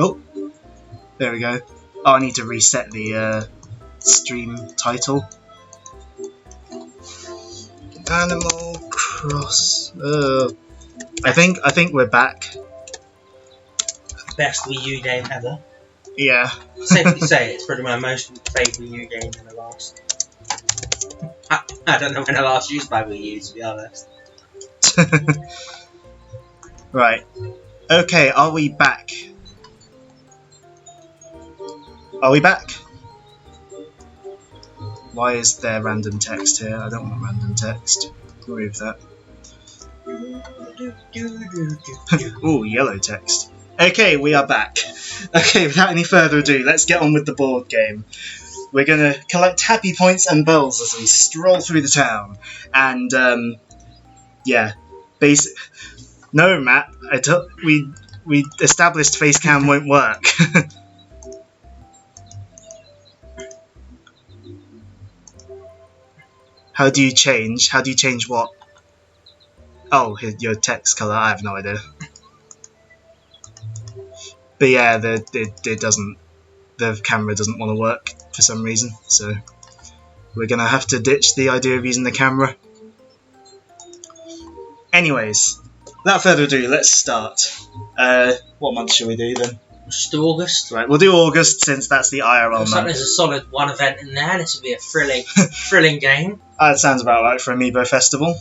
Oh, there we go. Oh, I need to reset the stream title. Animal Cross. I think we're back. Best Wii U game ever. Yeah. Safely say it's probably my most played Wii U game in the last. I don't know when I last used my Wii U, to be honest. Right. Okay, are we back? Are we back? Why is there random text here? I don't want random text. Remove that. Ooh, yellow text. Okay, we are back. Okay, without any further ado, let's get on with the board game. We're gonna collect happy points and bells as we stroll through the town. And, yeah. No, Matt, we established Facecam won't work. How do you change? How do you change what? Oh, your text color. I have no idea. But yeah, it doesn't. The camera doesn't want to work for some reason, so we're gonna have to ditch the idea of using the camera. Anyways, without further ado, let's start. What month should we do then? Just do August. Right, we'll do August since that's the IRL Looks like month. there's a solid one event in there. This will be a thrilling game. That sounds about right for Amiibo Festival.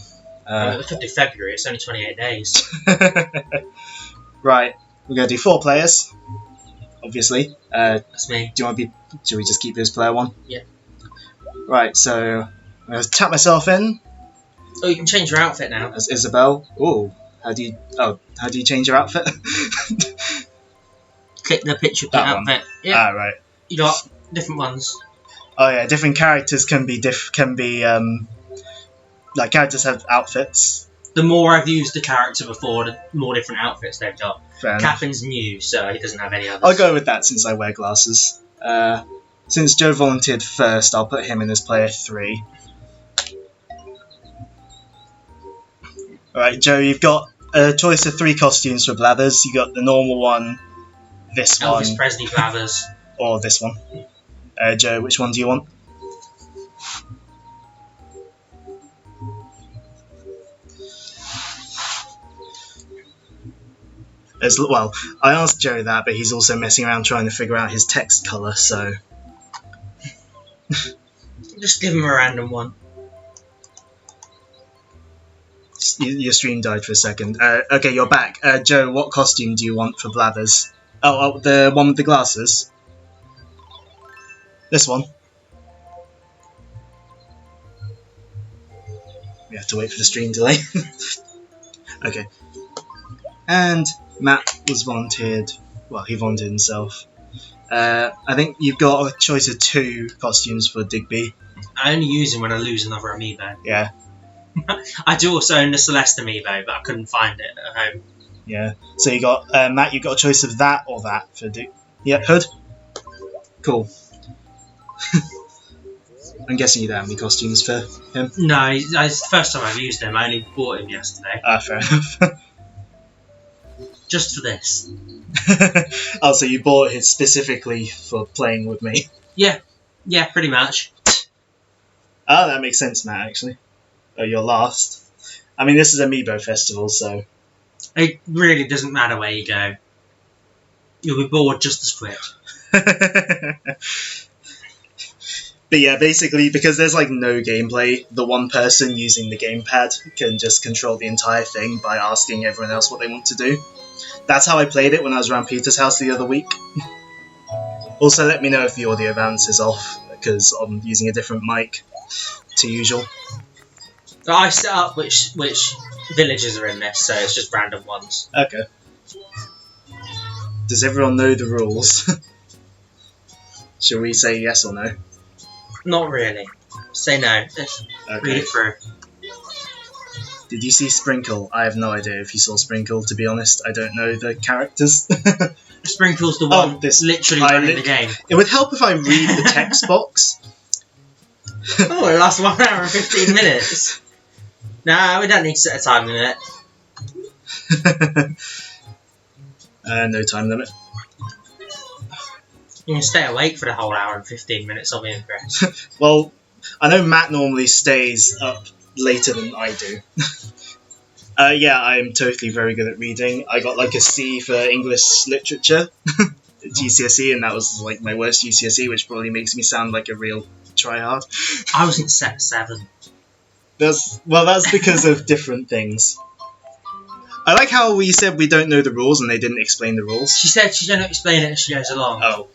We could do February. It's only 28 days. Right, we're gonna do 4 players. Obviously. That's me. Do you want to be? Should we just keep this player 1? Yeah. Right, so I'm gonna tap myself in. Oh, you can change your outfit now. As Isabel. Ooh, how do you change your outfit? Click the picture of the That one. outfit. Yeah. Ah, right. You got different ones. Oh yeah, different characters can be like characters have outfits. The more I've used the character before, the more different outfits they've got. Fair enough. Captain's new, so he doesn't have any others. I'll go with that since I wear glasses. Since Joe volunteered first, I'll put him in as player 3. Alright, Joe, you've got a choice of 3 costumes for Blathers. You got the normal one, this one, Elvis Presley Blathers. or this one. Joe, which one do you want? Well, I asked Joe that, but he's also messing around trying to figure out his text colour, so... Just give him a random one. Your stream died for a second. Okay, you're back. Joe, what costume do you want for Blathers? Oh, the one with the glasses? This one? We have to wait for the stream delay. Okay. And Matt was volunteered. Well, he volunteered himself. I think you've got a choice of 2 costumes for Digby. I only use him when I lose another Amiibo. Yeah. I do also own the Celeste Amiibo, but I couldn't find it at home. Yeah. So you got Matt. You got a choice of that or that for Yep, Hood. Cool. I'm guessing you don't have any costumes for him. No, it's the first time I've used him. I only bought him yesterday. Fair enough. Just for this. Oh, so you bought it specifically for playing with me? Yeah, pretty much. Oh, that makes sense, Matt. Actually. Oh, you're last. I mean, this is Amiibo Festival, so... It really doesn't matter where you go. You'll be bored just as quick. But yeah, basically, because there's like no gameplay, the one person using the gamepad can just control the entire thing by asking everyone else what they want to do. That's how I played it when I was around Peter's house the other week. Also, let me know if the audio balance is off, because I'm using a different mic to usual. I set up which villages are in this, so it's just random ones. Okay. Does everyone know the rules? Shall we say yes or no? Not really. Say no. Just read it through. Did you see Sprinkle? I have no idea if you saw Sprinkle, to be honest. I don't know the characters. Sprinkle's the one that's literally running the game. It would help if I read the text box. Oh, it lasts 1 hour and 15 minutes. Nah, we don't need to set a time limit. No time limit. You can stay awake for the whole hour and 15 minutes, I'll be impressed. Well, I know Matt normally stays up later than I do. Yeah, I'm totally very good at reading. I got like a C for English literature at GCSE, and that was like my worst GCSE, which probably makes me sound like a real tryhard. I was in set 7. That's because of different things. I like how we said we don't know the rules and they didn't explain the rules. She said she's going to explain it as she goes along. Oh.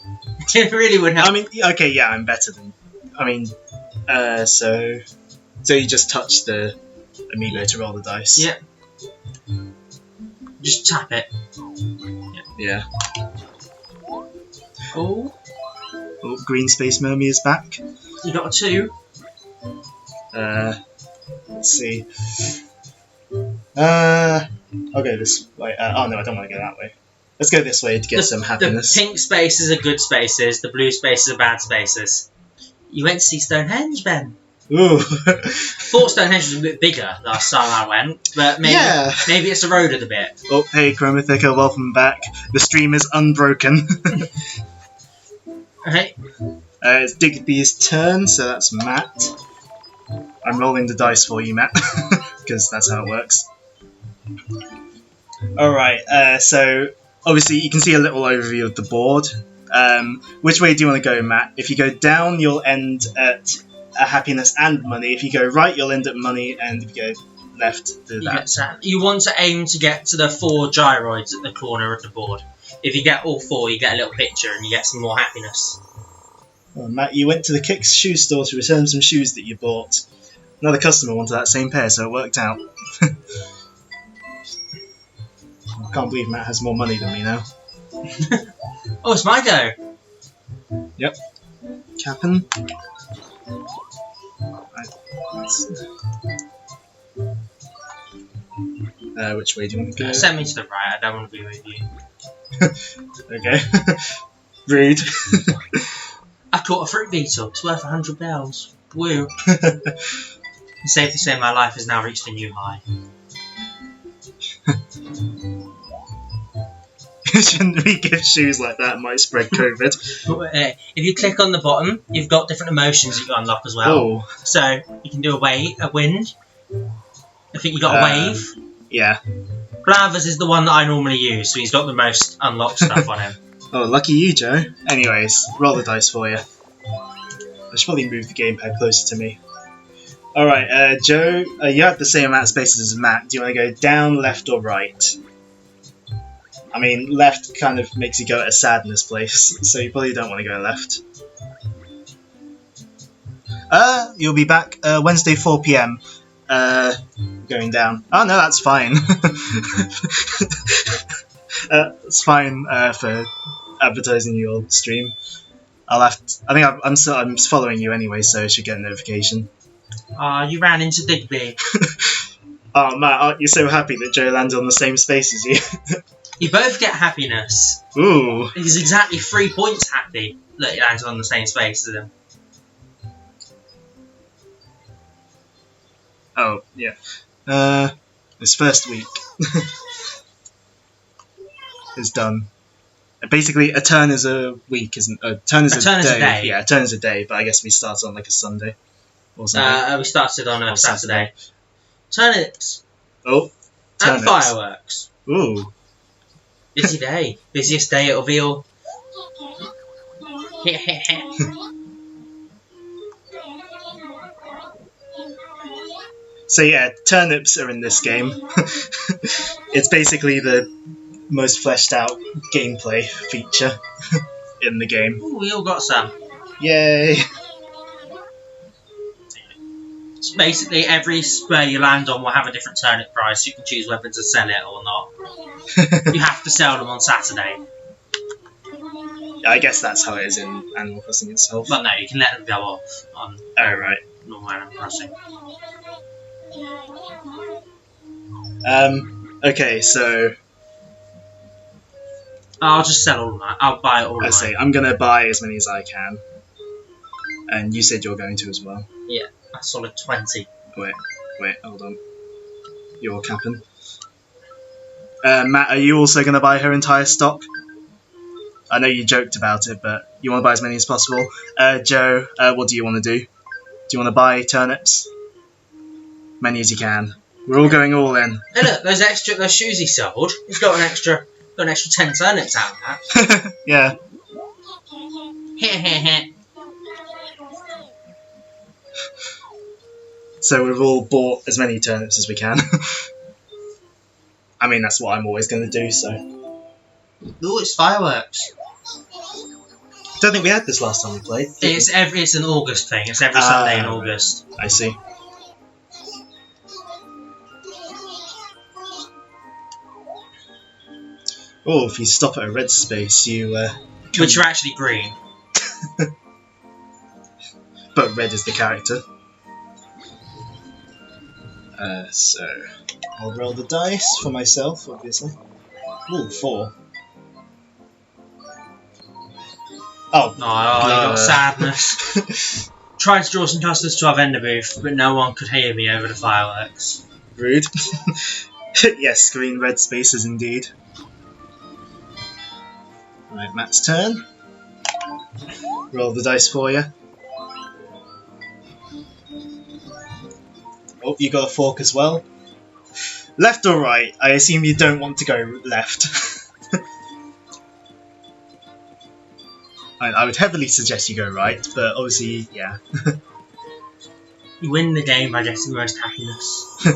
It really would help. I mean, okay, yeah, I'm better than... I mean, so you just touch the Amiibo to roll the dice? Yeah. Just tap it. Yeah. Oh. Oh, Green Space Mermy is back. You got a 2. Let's see. I'll go this way. Oh no, I don't want to go that way. Let's go this way to get some happiness. The pink spaces are good spaces, the blue spaces are bad spaces. You went to see Stonehenge, Ben. Ooh. Thought Stonehenge was a bit bigger last time I went, but maybe it's eroded a bit. Oh, hey Chromathika, welcome back. The stream is unbroken. Okay. It's Digby's turn, so that's Matt. I'm rolling the dice for you, Matt, because that's how it works. Alright, so obviously you can see a little overview of the board. Which way do you want to go, Matt? If you go down, you'll end at happiness and money. If you go right, you'll end at money, and if you go left, do that. You want to aim to get to the 4 gyroids at the corner of the board. If you get all 4, you get a little picture and you get some more happiness. Well, Matt, you went to the Kicks shoe store to return some shoes that you bought. Another customer wanted that same pair, so it worked out. I can't believe Matt has more money than me now. Oh, it's my go. Yep. Cap'n. Which way do you want to go? Send me to the right, I don't want to be with you. Okay. Rude. I caught a fruit beetle, it's worth 100 bells. Woo. It's safe to say my life has now reached a new high. Shouldn't we give shoes like that? It might spread COVID. If you click on the bottom, you've got different emotions you can unlock as well. Oh. So you can do a wind. I think you got a wave. Yeah. Blavers is the one that I normally use, so he's got the most unlocked stuff on him. Oh, lucky you, Joe. Anyways, roll the dice for you. I should probably move the gamepad closer to me. Alright, Joe, you have the same amount of spaces as Matt. Do you want to go down, left, or right? I mean, left kind of makes you go at a sadness place, so you probably don't want to go left. You'll be back Wednesday 4 PM. Going down. Oh no, that's fine. It's fine for advertising your stream. I think I'm following you anyway, so I should get a notification. You ran into Digby. Oh Matt, aren't you so happy that Joe landed on the same space as you? You both get happiness. Ooh. He's exactly 3 points happy that he landed on the same space as him. Oh, yeah. This first week is done. Basically, a turn is a week, isn't a turn is a day. Yeah, a turn is a day, but I guess we start on like a Sunday or something. We started on a Saturday. Turnips. Oh, turnips. And fireworks. Ooh. Busy day. Busiest day at Veal. So yeah, turnips are in this game. It's basically the most fleshed out gameplay feature in the game. Ooh, we all got some. Yay! So basically, every square you land on will have a different turnip price. You can choose whether to sell it or not. You have to sell them on Saturday. I guess that's how it is in Animal Crossing itself. But no, you can let them go off on right. normal Animal Crossing. Okay, so I'll just sell all of mine. I'll buy all of mine. I say I'm gonna buy as many as I can. And you said you're going to as well. Yeah, a solid 20. Wait, hold on. You're capping. Matt, are you also gonna buy her entire stock? I know you joked about it, but You want to buy as many as possible. Joe, what do you want to do? Do you want to buy turnips? Many as you can. We're all going all in. Hey look, those shoes he sold, he's got an extra 10 turnips out of that. Yeah. So we've all bought as many turnips as we can. I mean, that's what I'm always going to do, so... Ooh, it's fireworks. Don't think we had this last time we played. It's an August thing. It's every Sunday in August. I see. Oh, if you stop at a red space, you... Which are actually green. But red is the character. So... I'll roll the dice for myself, obviously. Ooh, 4. Oh, you got sadness. Tried to draw some customers to our vendor booth, but no one could hear me over the fireworks. Rude. Yes, green red spaces indeed. Right, Matt's turn. Roll the dice for you. Oh, you got a fork as well. Left or right? I assume you don't want to go left. I would heavily suggest you go right, but obviously, yeah. You win the game by getting the most happiness.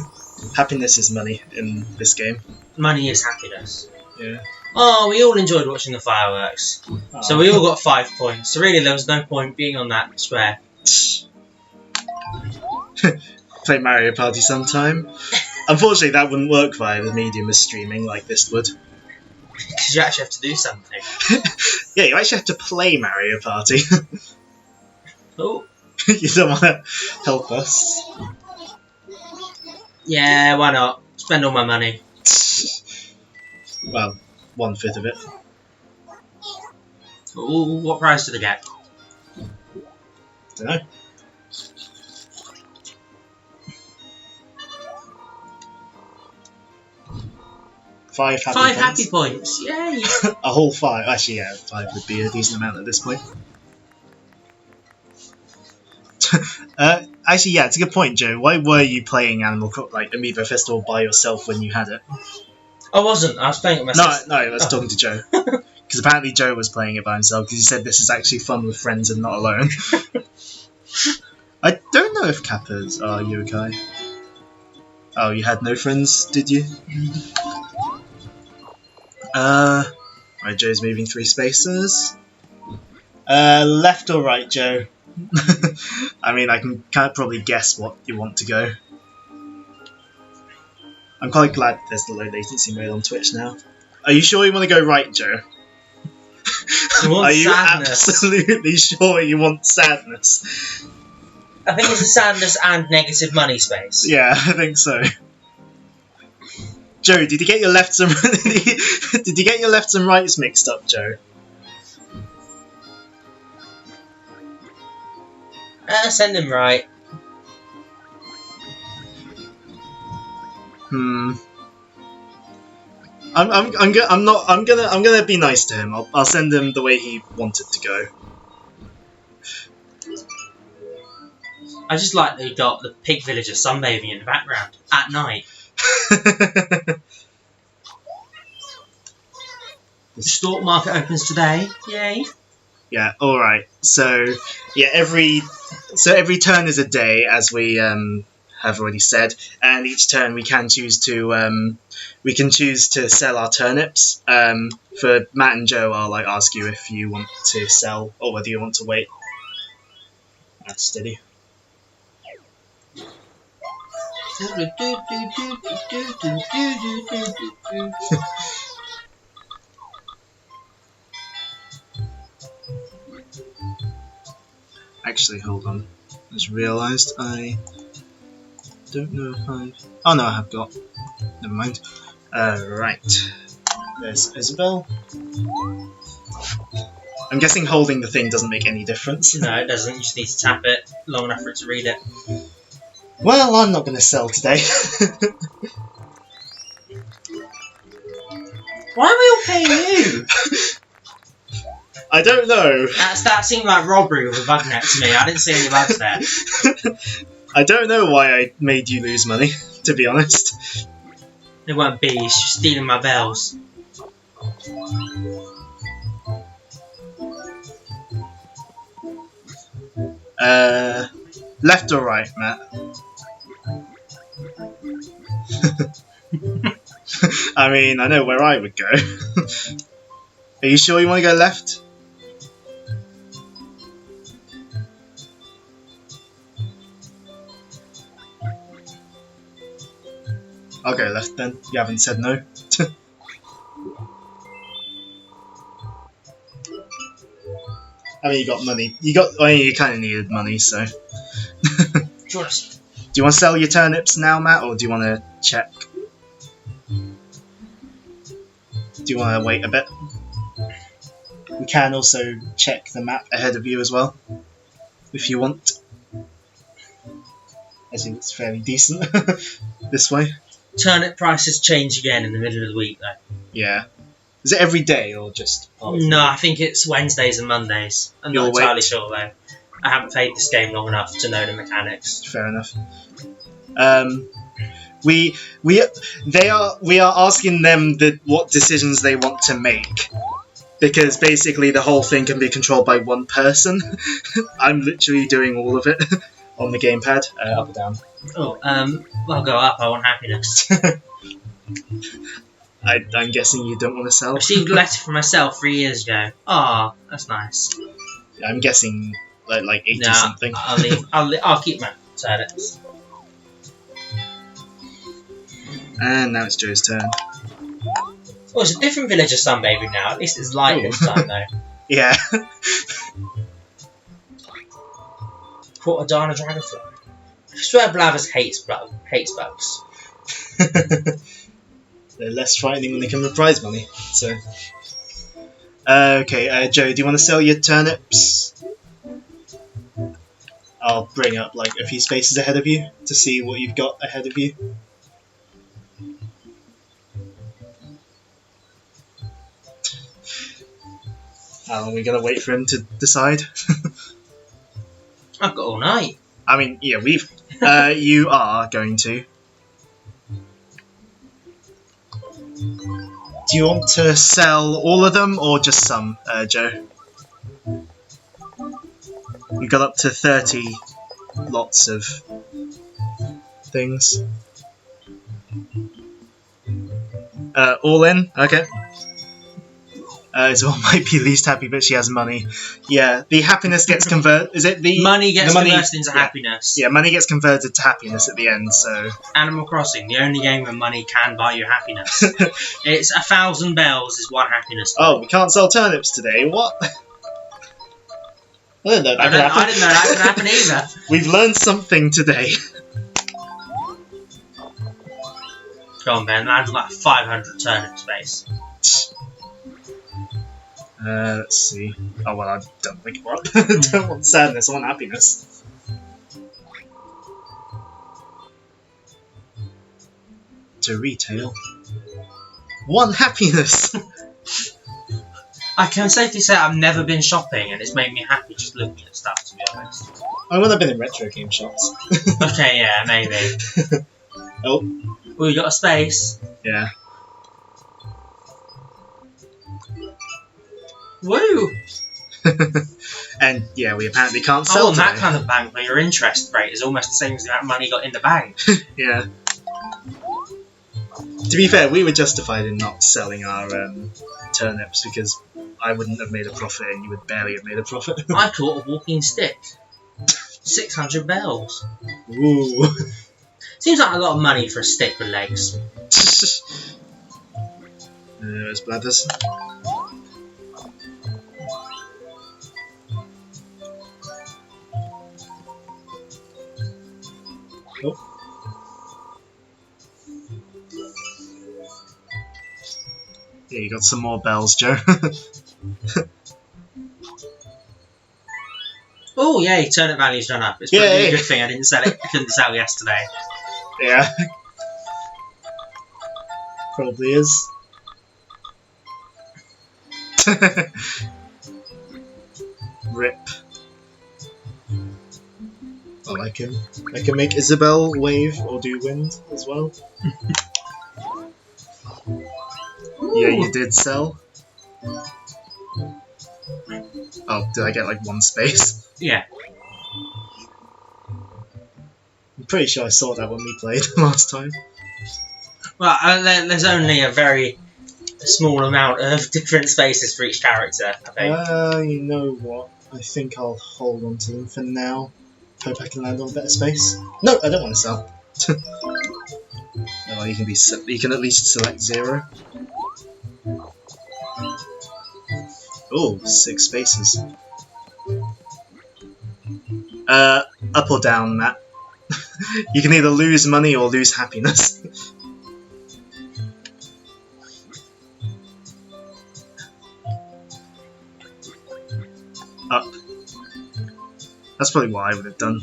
Happiness is money in this game. Money is happiness. Yeah. Oh, we all enjoyed watching the fireworks. Oh. So we all got 5 points. So really, there was no point being on that square. Play Mario Party sometime. Unfortunately, that wouldn't work via the medium of streaming like this would. Because you actually have to do something. Yeah, you actually have to play Mario Party. Oh. You don't want to help us. Yeah, why not? Spend all my money. Well, 1/5 of it. Ooh, what prize did I get? Dunno. Five happy points. Yay! A whole 5. Actually, yeah, 5 would be a decent amount at this point. Actually, yeah, it's a good point, Joe. Why were you playing Amiibo Festival by yourself when you had it? I wasn't. I was playing it myself. No, I was talking to Joe. Because apparently Joe was playing it by himself because he said this is actually fun with friends and not alone. I don't know if Kappas are yokai. Oh, you had no friends, did you? Right, Joe's moving 3 spaces. Left or right, Joe? I mean, I can kind of probably guess what you want to go. I'm quite glad there's the low latency mode on Twitch now. Are you sure you want to go right, Joe? Are you absolutely sure you want sadness? I think it's a sadness and negative money space. Yeah, I think so. Joe, did you get your lefts and did you get your lefts and rights mixed up, Joe? Send him right. I'm gonna be nice to him. I'll send him the way he wanted to go. I just like that you got the pig villager sunbathing in the background at night. The stock market opens today. Yay! Yeah. All right. So yeah, every turn is a day, as we have already said, and each turn we can choose to sell our turnips. For Matt and Joe, I'll ask you if you want to sell or whether you want to wait. That's steady. Actually, hold on. I just realised I don't know if I've... Oh no, I have got. Never mind. Right. There's Isabel. I'm guessing holding the thing doesn't make any difference. No, it doesn't. You just need to tap it long enough for it to read it. Well, I'm not going to sell today. Why are we all paying you? I don't know. That seemed like robbery with a bug net to me. I didn't see any bugs there. I don't know why I made you lose money, to be honest. They weren't bees, just stealing my bells. Left or right, Matt? I mean, I know where I would go. Are you sure you want to go left? I'll go left then. You haven't said no. I mean, you got money. I mean, you kind of needed money, so. Do you want to sell your turnips now, Matt, or do you want to check? Do you want to wait a bit? We can also check the map ahead of you as well, if you want. I think it's fairly decent this way. Turnip prices change again in the middle of the week, though. Yeah. Is it every day or just? No, I think it's Wednesdays and Mondays. I'm not entirely sure though. I haven't played this game long enough to know the mechanics. Fair enough. We are asking them what decisions they want to make, because basically the whole thing can be controlled by one person. I'm literally doing all of it on the gamepad, up or down. Oh, I'll go up. I want happiness. I'm guessing you don't want to sell. I received a letter from myself 3 years ago. Ah, that's nice. I'm guessing like 80 something. I'll keep my turnips. And now it's Joe's turn. Oh, it's a different villager sunbathing now. At least it's light this time, though. Yeah. Caught a Dana dragonfly. I swear Blathers hates bugs. They're less frightening when they come with prize money. So, okay, Joe, do you want to sell your turnips? I'll bring up like a few spaces ahead of you to see what you've got ahead of you. How long are we gonna wait for him to decide? I've got all night. I mean, yeah, we've. You are going to. Do you want to sell all of them or just some, Joe? You got up to 30 lots of things. All in? Okay. Isabel might be least happy, but she has money. Yeah, the happiness gets converted. Is it the money gets converted into happiness? Yeah, money gets converted to happiness at the end. So Animal Crossing, the only game where money can buy you happiness. It's 1,000 bells is one happiness. Oh, we can't sell turnips today. What? I didn't know that could happen. I didn't know that could happen either. We've learned something today. Go on, Ben. Land like 500 turnip space. Let's see. Oh well, I don't think it worked. I don't want sadness, I want happiness. To retail. One happiness! I can safely say I've never been shopping and it's made me happy just looking at stuff, to be honest. I would have been in retro game shops. Okay, yeah, maybe. Oh. Oh, you got a space? Yeah. Woo! And yeah, we apparently can't sell on that today. kind of bank where your interest rate is almost the same as the amount of money you got in the bank. Yeah. To be fair, we were justified in not selling our turnips because I wouldn't have made a profit and you would barely have made a profit. I caught a walking stick. 600 bells. Ooh. Seems like a lot of money for a stick with legs. There's Blathers. Oh. Yeah, you got some more bells, Joe. Oh, yay, turnip value's gone up. It's probably a good thing I didn't sell it. I couldn't sell yesterday. Yeah. Probably is. Rip. Oh, I can make Isabelle wave or do wind as well. Yeah, you did sell. Oh, did I get like one space? Yeah. I'm pretty sure I saw that when we played last time. Well, there's only a very small amount of different spaces for each character, I think. You know what? I think I'll hold on to them for now. Hope I can land on a better space. No, I don't want to sell. Oh, you can at least select 0. Oh, 6 spaces. Up or down, Matt. You can either lose money or lose happiness. Up. That's probably what I would have done.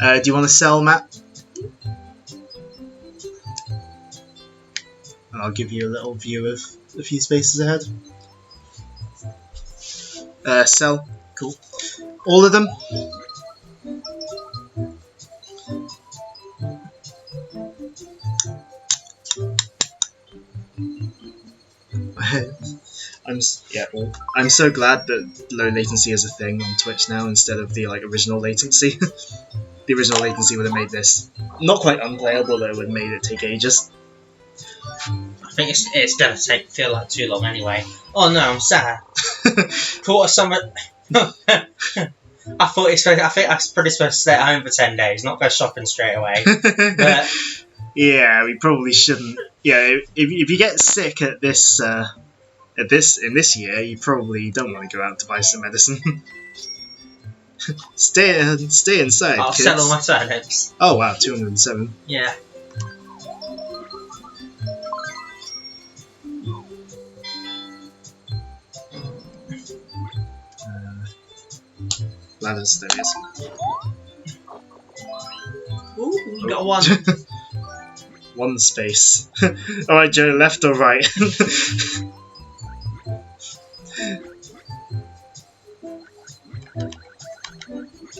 Do you want to sell, Matt? And I'll give you a little view of a few spaces ahead. Sell. Cool. All of them? I'm so glad that low latency is a thing on Twitch now instead of the original latency. The original latency would have made this not quite unplayable, though. It would have made it take ages. I think it's gonna feel like too long anyway. Oh no, I'm sad. Thought someone. I think I was pretty supposed to stay at home for 10 days, not go shopping straight away. But yeah, we probably shouldn't. Yeah, if you get sick at this in this year, you probably don't want to go out to buy some medicine. Stay inside. I'll kids. sell all my turnips. Oh wow, 207. Yeah. Ladders, there it is. Ooh, you got one. One space. Alright, Joe, left or right?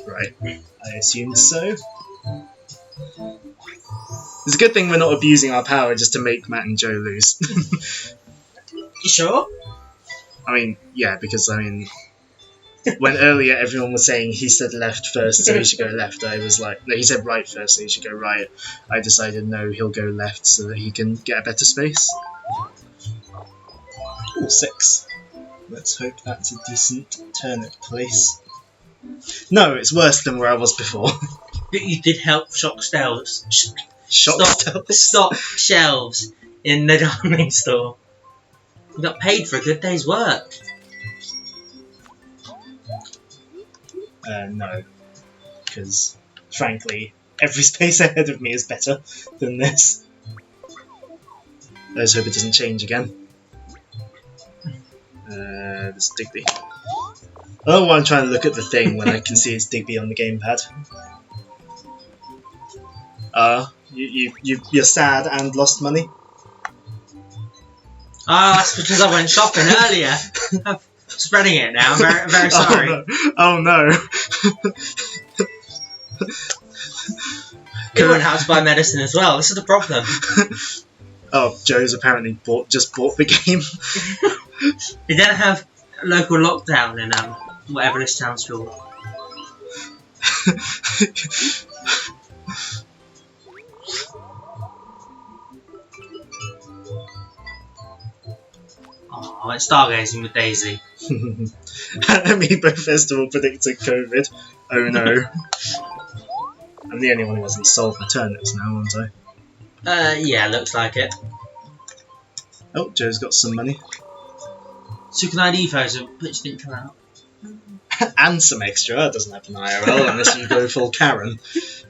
Right, I assumed so. It's a good thing we're not abusing our power just to make Matt and Joe lose. You sure? I mean, yeah, because when earlier everyone was saying he said left first, so he should go left, I was like, no, he said right first, so he should go right. I decided no, he'll go left so that he can get a better space. Ooh, 6. Let's hope that's a decent turnip place. No, it's worse than where I was before. But you did help stock shelves. Stop. Shelves in the dining store. You got paid for a good day's work. No, because frankly, every space ahead of me is better than this. Let's hope it doesn't change again. There's Digby. I don't want to try and look at the thing when I can see it's Digby on the gamepad. You're sad and lost money? Oh, that's because I went shopping earlier. I'm spreading it now. I'm very, very sorry. Oh no. You went out to buy medicine as well. This is the problem. Oh, Joe's apparently just bought the game. They don't have a local lockdown in whatever this town's called. Oh, it's stargazing with Daisy. Amiibo Festival predicted COVID. Oh no. I'm the only one who hasn't sold my turnips now, aren't I? Yeah, looks like it. Oh, Joe's got some money. Super ID photos, which didn't come out. And some extra. That doesn't happen IRL unless you go full Karen.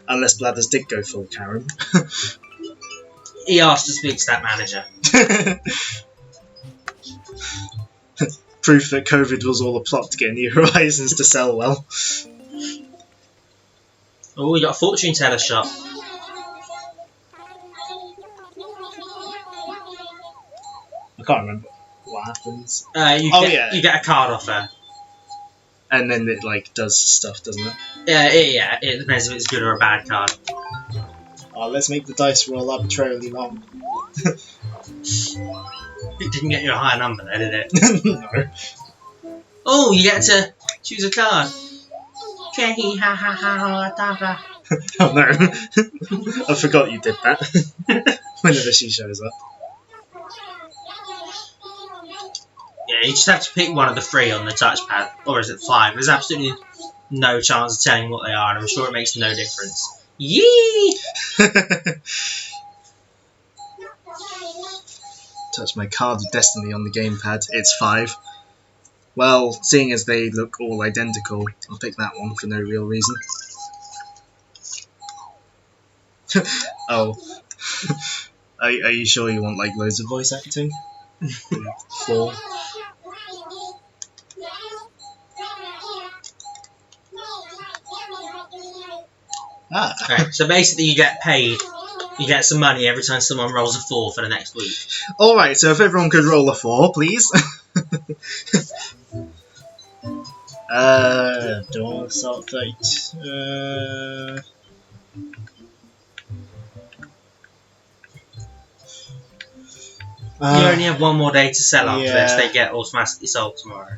Unless Blathers did go full Karen. He asked to speak to that manager. Proof that COVID was all a plot to get New Horizons to sell well. Oh, we got a fortune teller shop. can't remember what happens. You get a card offer. And then it like does stuff, doesn't it? Yeah, it depends if it's a good or a bad card. Oh, let's make the dice roll arbitrarily long. It didn't get you a higher number there, did it? No. Oh, you get to choose a card. Oh no. I forgot you did that. Whenever she shows up. Yeah, you just have to pick one of the 3 on the touchpad. Or is it 5? There's absolutely no chance of telling what they are, and I'm sure it makes no difference. Yee! Touch my card of destiny on the gamepad. It's 5. Well, seeing as they look all identical, I'll pick that one for no real reason. Oh. Are you sure you want like loads of voice acting? 4. Ah. Right, so basically you get paid. You get some money every time someone rolls a 4 for the next week. Alright, so if everyone could roll a 4, please. Don't start fight. You only have one more day to sell after yeah. this. They get automatically sold tomorrow.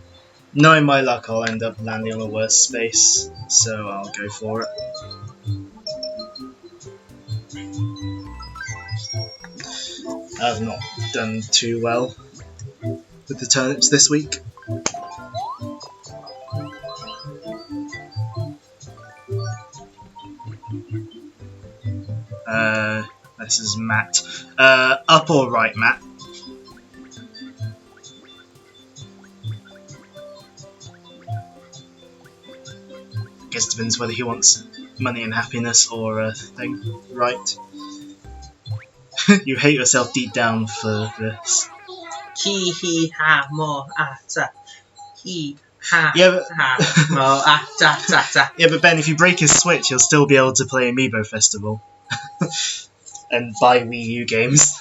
Knowing my luck, I'll end up landing on the worst space, so I'll go for it. I've not done too well with the turnips this week. This is Matt. Up or right, Matt? Guess it depends whether he wants money and happiness or a thing. Right. You hate yourself deep down for this. He ha mo ata. He ha Yeah, ha mo ata ta ta. Yeah, but Ben, if you break his Switch, he'll still be able to play Amiibo Festival. And buy Wii U games.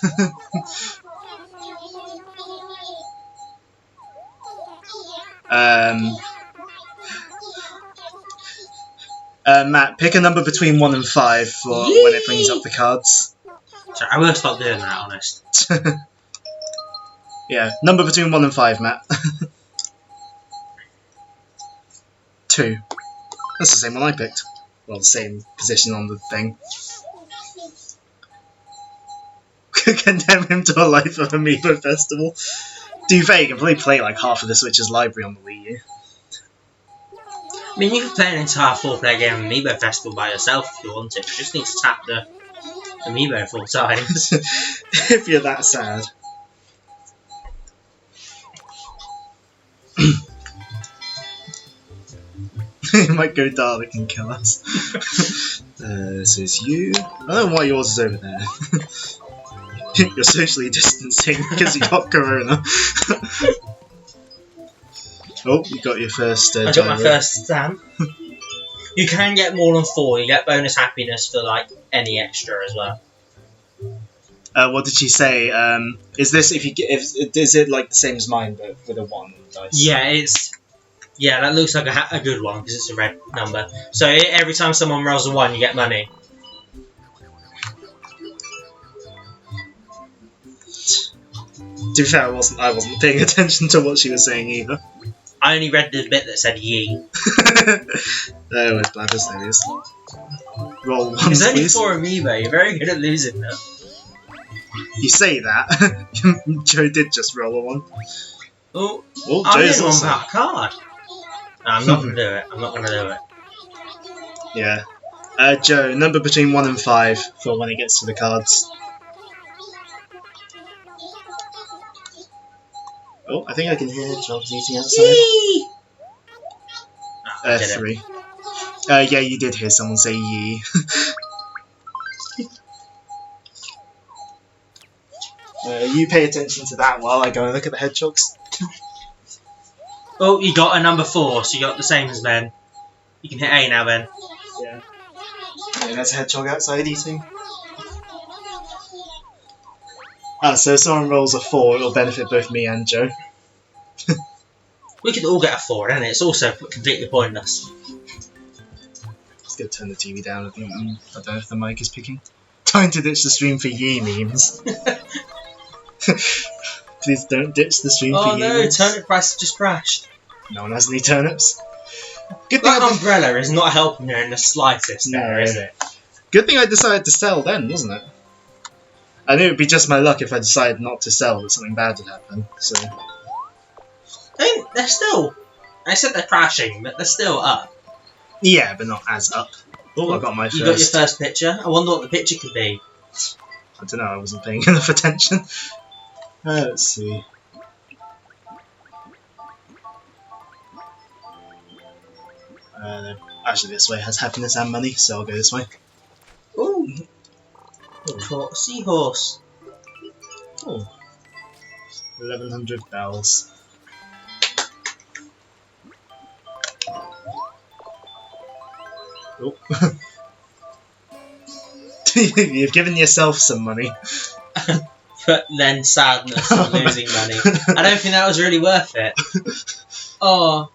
Matt, pick a number between 1 and 5 for when it brings up the cards. Sorry, I will stop doing that, honest. Yeah, number between 1 and 5, Matt. 2. That's the same one I picked. Well, the same position on the thing. Condemn him to a life of Amiibo Festival. To be fair, you can probably play like half of the Switch's library on the Wii U. I mean, you can play an entire 4-player game of Amiibo Festival by yourself if you want to. You just need to tap the Amiibo 4 times. If you're that sad. It might go dark and kill us. This is you. I don't know why yours is over there. You're socially distancing because you got corona. Oh, you got your first I got my first stamp. You can get more than 4. You get bonus happiness for like any extra as well. What did she say? Is this is it like the same as mine but with a 1 dice? Yeah, that looks like a good one because it's a red number. So every time someone rolls a 1, you get money. To be fair, I wasn't paying attention to what she was saying either. I only read the bit that said ye. Oh, it's bladders, there he is. Roll 1, There's only please. 4 Amiibo, you're very good at losing them. You say that. Joe did just roll a 1. Oh, Joe's I'm getting one also... without a card. No, I'm not going to do it. I'm not going to do it. Yeah. Joe, number between 1 and 5 for when it gets to the cards. Oh, I think I can hear John's eating outside. Yee! Oh, 3. Yeah, you did hear someone say yee. You pay attention to that while I go and look at the hedgehogs. Oh, you got a number 4, so you got the same as Ben. You can hit A now, Ben. Yeah. Yeah, there's a hedgehog outside eating. Ah, so if someone rolls a 4, it'll benefit both me and Joe. We could all get a 4, and it's also completely pointless. Just gonna turn the TV down. I think I don't know if the mic is picking. Time to ditch the stream for ye memes. Please don't ditch the stream for ye memes. Oh no, turnip price just crashed. No one has any turnips. Good thing That umbrella is not helping her in the slightest there, is it? Good thing I decided to sell then, wasn't it? I knew it'd be just my luck if I decided not to sell that something bad would happen, so... I mean, they're still... I said they're crashing, but they're still up. Yeah, but not as up. Oh, I got my first. You got your first picture? I wonder what the picture could be. I don't know, I wasn't paying enough attention. Let's see. Actually, this way has happiness and money, so I'll go this way. Ooh! Caught a seahorse. Oh. 1100 bells. Oh. You've given yourself some money. But then sadness of losing money. I don't think that was really worth it. Oh.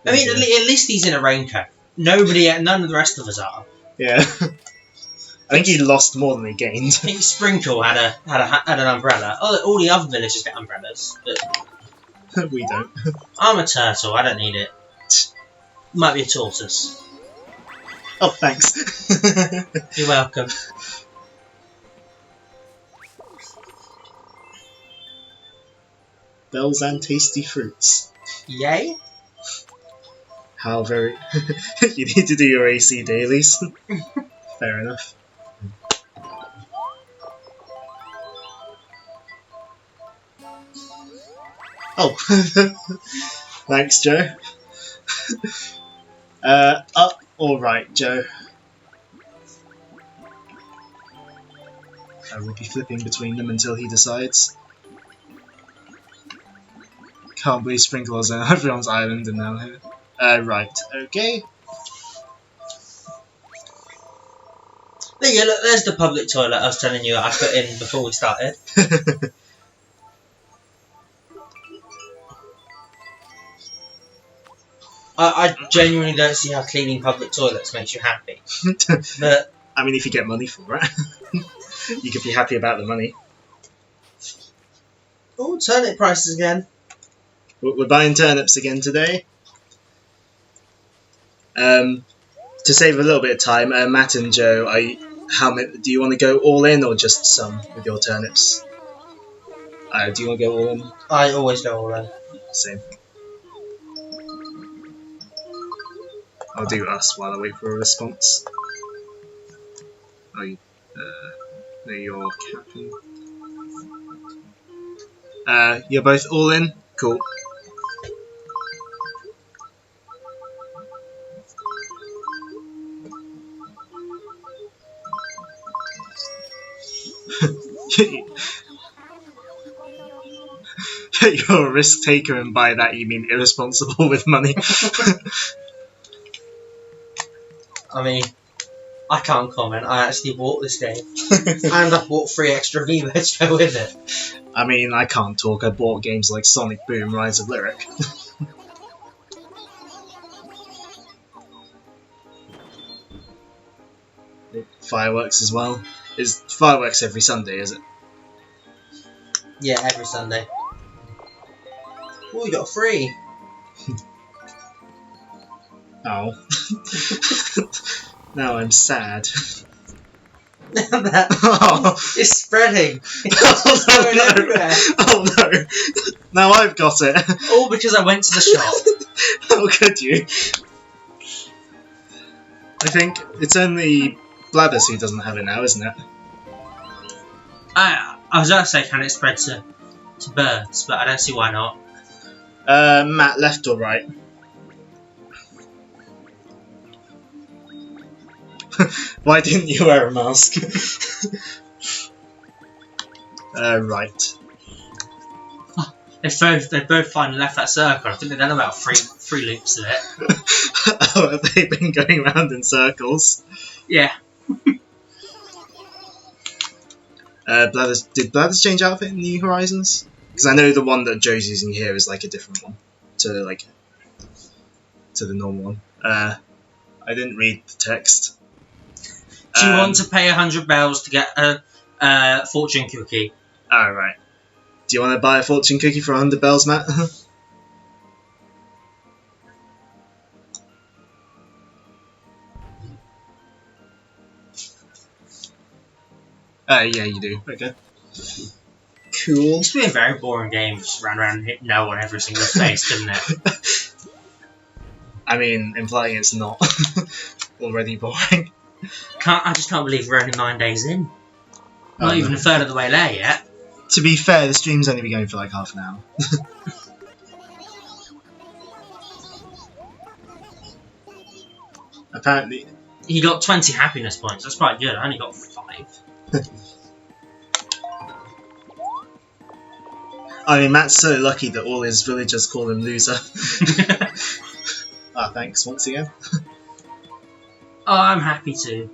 I mean, at least he's in a raincoat. None of the rest of us are. Yeah. I think he lost more than he gained. I think Sprinkle had an umbrella. Oh, all the other villagers get umbrellas, but We don't. I'm a turtle. I don't need it. Might be a tortoise. Oh, thanks. You're welcome. Bells and tasty fruits. Yay? How very... You need to do your AC dailies. Fair enough. Oh. Thanks, Joe. Up or right, Joe? I will be flipping between them until he decides. Can't believe Sprinkles on everyone's island and now here. Right, okay. There you go, look, there's the public toilet I was telling you that I put in before we started. I genuinely don't see how cleaning public toilets makes you happy. But I mean, if you get money for it, you could be happy about the money. oh, turnip prices again. We're buying turnips again today. To save a little bit of time, Matt and Joe, do you want to go all in or just some with your turnips? Do you want to go all in? I always go all in. Same. I'll do us while I wait for a response. Oh, no, you're captain. You're both all in? Cool. You're a risk taker, and by that you mean irresponsible with money. I mean, I can't comment. I actually bought this game. And I bought 3 extra Amiibos to go with it. I mean, I can't talk. I bought games like Sonic Boom, Rise of Lyric. Fireworks as well. Is fireworks every Sunday, is it? Yeah, every Sunday. Oh, you got 3. Oh. Now I'm sad. It's spreading. It's going everywhere. Oh no! Now I've got it. All because I went to the shop. How could you? I think it's only Blathers who doesn't have it now, isn't it? I was going to say, can it spread to birds, but I don't see why not. Matt, left or right? Why didn't you wear a mask? Right. They both finally left that circle. I think they've done about three loops of it. Oh, have they been going around in circles? Yeah. Did Blathers change outfit in New Horizons? Because I know the one that Joe's using here is like a different one to the normal one. I didn't read the text. Do you want to pay 100 bells to get a fortune cookie? Oh, right. Do you want to buy a fortune cookie for 100 bells, Matt? Yeah, you do. Okay. Cool. It's been a very boring game. Just ran around and hit no on every single face, didn't it? I mean, implying it's not already boring. I just can't believe we're only 9 days in. Not even a third of the way there yet. To be fair, the stream's only been going for like half an hour. Apparently. He got 20 happiness points. That's quite good. I only got 5. I mean, Matt's so lucky that all his villagers call him loser. Thanks once again. Oh, I'm happy too.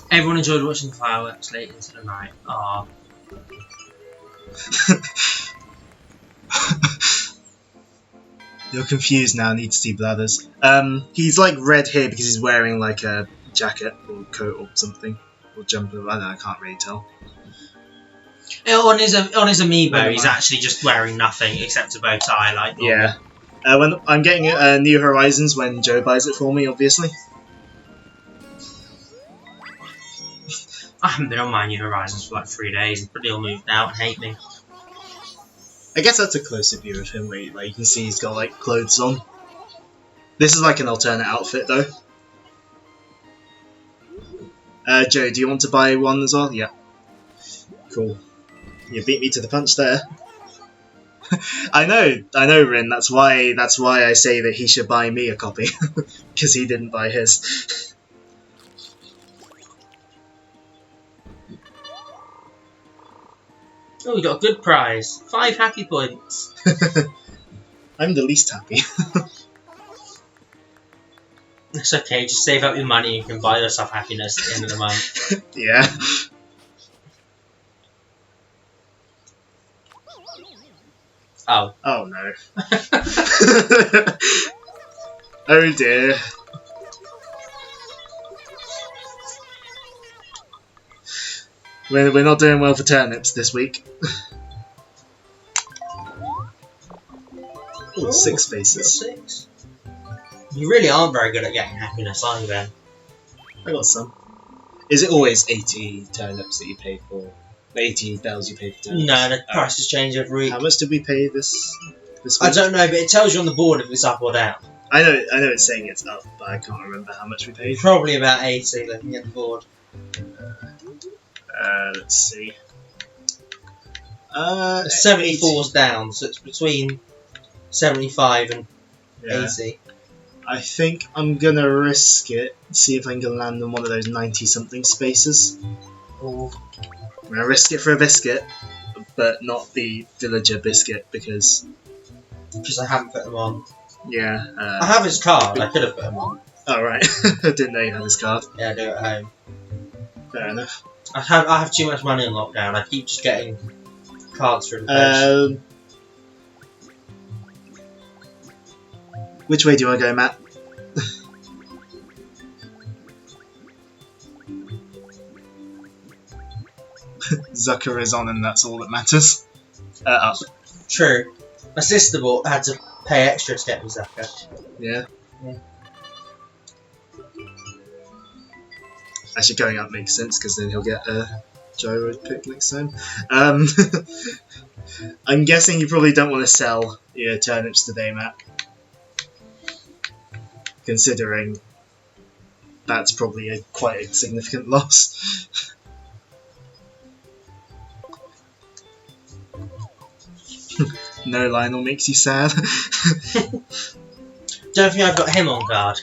Everyone enjoyed watching the fireworks late into the night. Aw. You're confused now, need to see Blathers. He's like red here because he's wearing like a jacket or coat or something. Or jumper, I don't know, I can't really tell. On his Amiibo, he's actually just wearing nothing except a bow tie, like normal. Yeah. When I'm getting New Horizons when Joe buys it for me, obviously. I haven't been on my New Horizons for like 3 days, and probably all moved out and hate me. I guess that's a closer view of him where you can see he's got like clothes on. This is like an alternate outfit though. Joe, do you want to buy one as well? Yeah. Cool. You beat me to the punch there. I know, Rin. That's why I say that he should buy me a copy because he didn't buy his. Oh, we got a good prize. 5 happy points. I'm the least happy. It's okay, just save up your money and you can buy yourself happiness at the end of the month. Yeah. Oh. Oh no. Oh dear. We're not doing well for turnips this week. Ooh, 6 spaces. 6. You really aren't very good at getting happiness, are you, Ben? I got some. Is it always 80 turnips that you pay for? 80 bells you pay for turnips? No, the prices change every week. How much did we pay this week? I don't know, but it tells you on the board if it's up or down. I know it's saying it's up, but I can't remember how much we paid. Probably about 80, looking at the board. Let's see. 74's down, so it's between 75 and 80. I think I'm gonna risk it, see if I can land on one of those 90-something spaces. Ooh. I'm gonna risk it for a biscuit, but not the villager biscuit because I haven't put them on. Yeah. I have his card, I could have put them on. Oh, right. I didn't know you had his card. Yeah, I do at home. Fair enough. I have too much money on lockdown, I keep just getting cards through the post. Which way do you want to go, Matt? Zucker is on and that's all that matters. Up. True. My sister had to pay extra to get me Zucker. Yeah. Yeah. Actually, going up makes sense because then he'll get a gyro pick next time. I'm guessing you probably don't want to sell your turnips today, Matt. Considering that's probably quite a significant loss. No Lionel makes you sad. Don't think I've got him on guard.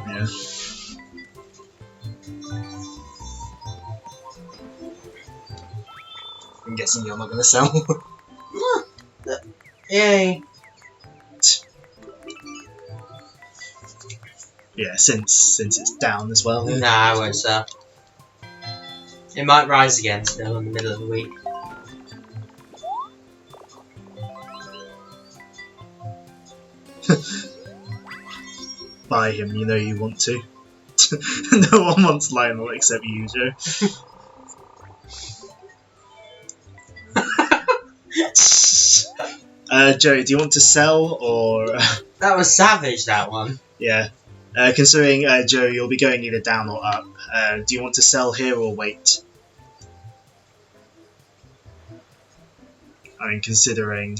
Yeah. I'm guessing you're not going to sell. Yay. Yeah, since it's down as well. Yeah. Nah, I won't sell. It might rise again still in the middle of the week. Buy him, you know you want to. No one wants Lionel except you, Joe. Joe, do you want to sell or... That was savage, that one. Yeah. Considering, Joe, you'll be going either down or up. Do you want to sell here or wait? I mean, considering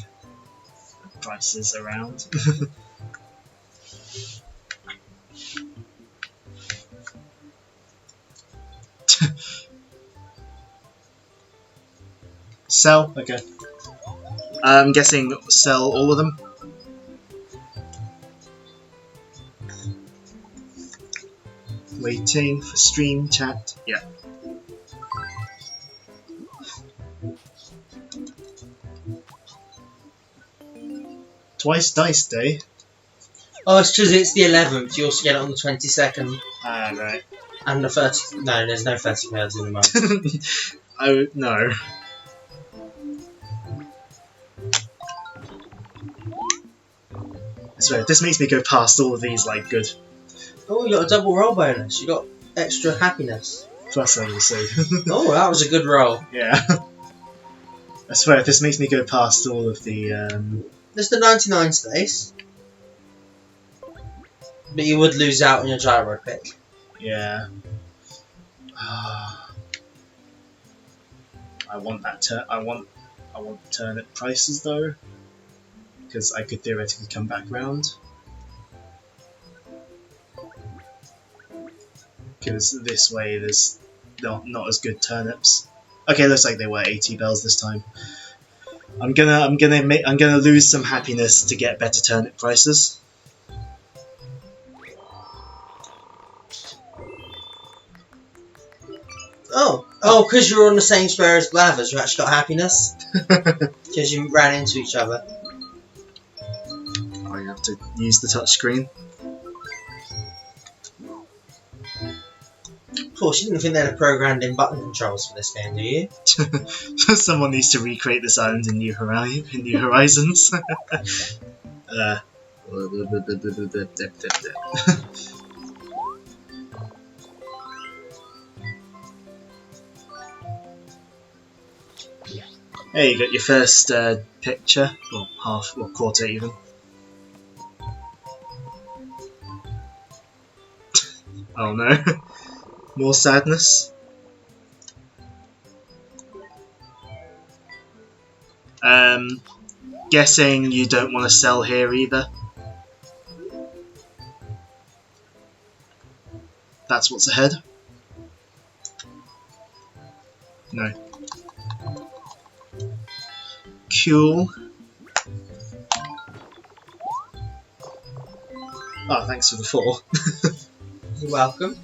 prices around. Sell? Okay. I'm guessing sell all of them? Waiting for stream chat. Yeah. Twice Dice Day? Oh, it's true, it's the 11th. You also get it on the 22nd. Ah, right. And the 30th. No, there's no 31st in the month. Oh, no. I swear, this makes me go past all of these like good. Oh, you got a double roll bonus. You got extra happiness. Plus, I will say. Oh, that was a good roll. Yeah. I swear, this makes me go past all of the. There's the 99 space. But you would lose out on your gyro pick. Yeah. I want that. I want the turnip prices though, because I could theoretically come back round. Because this way there's not as good turnips. Okay, looks like they were 80 bells this time. I'm gonna lose some happiness to get better turnip prices. Oh, because you're on the same square as Blathers, you actually got happiness. Because you ran into each other. I have to use the touchscreen. Of course, you didn't think they'd have programmed in button controls for this game, do you? Someone needs to recreate this island in New Horizons. Hey, you got your first picture, or half, or quarter even. Oh no. More sadness. Guessing you don't want to sell here either. That's what's ahead. No. Cool. Oh, thanks for the 4. You're welcome.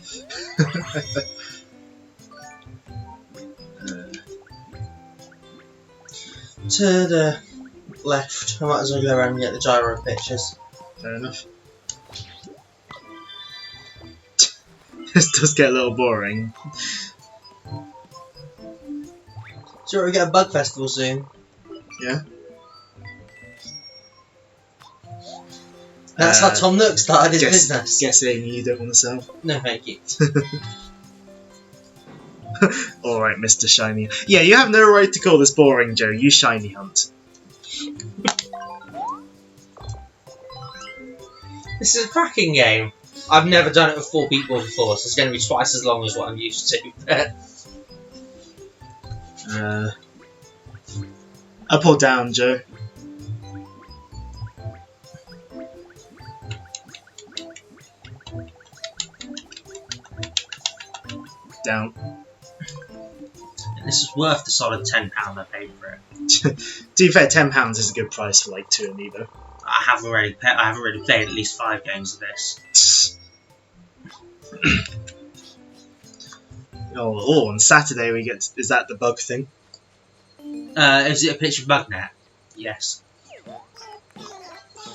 To the left. I might as well go around and get the gyro pictures. Fair enough. This does get a little boring. So we get a bug festival soon. Yeah. That's how Tom Nook started his business. Guessing you don't want to sell. No, thank you. Alright, Mr. Shiny. Yeah, you have no right to call this boring, Joe. You shiny hunt. This is a cracking game. I've never done it with 4 people before, so it's going to be twice as long as what I'm used to. Up or down, Joe? Down. This is worth the solid £10 I paid for it. To be fair, £10 is a good price for like 2 Amiibo. I haven't really played at least 5 games of this. Oh, on Saturday we get. Is that the bug thing? Is it a picture of Bugnet? Yes.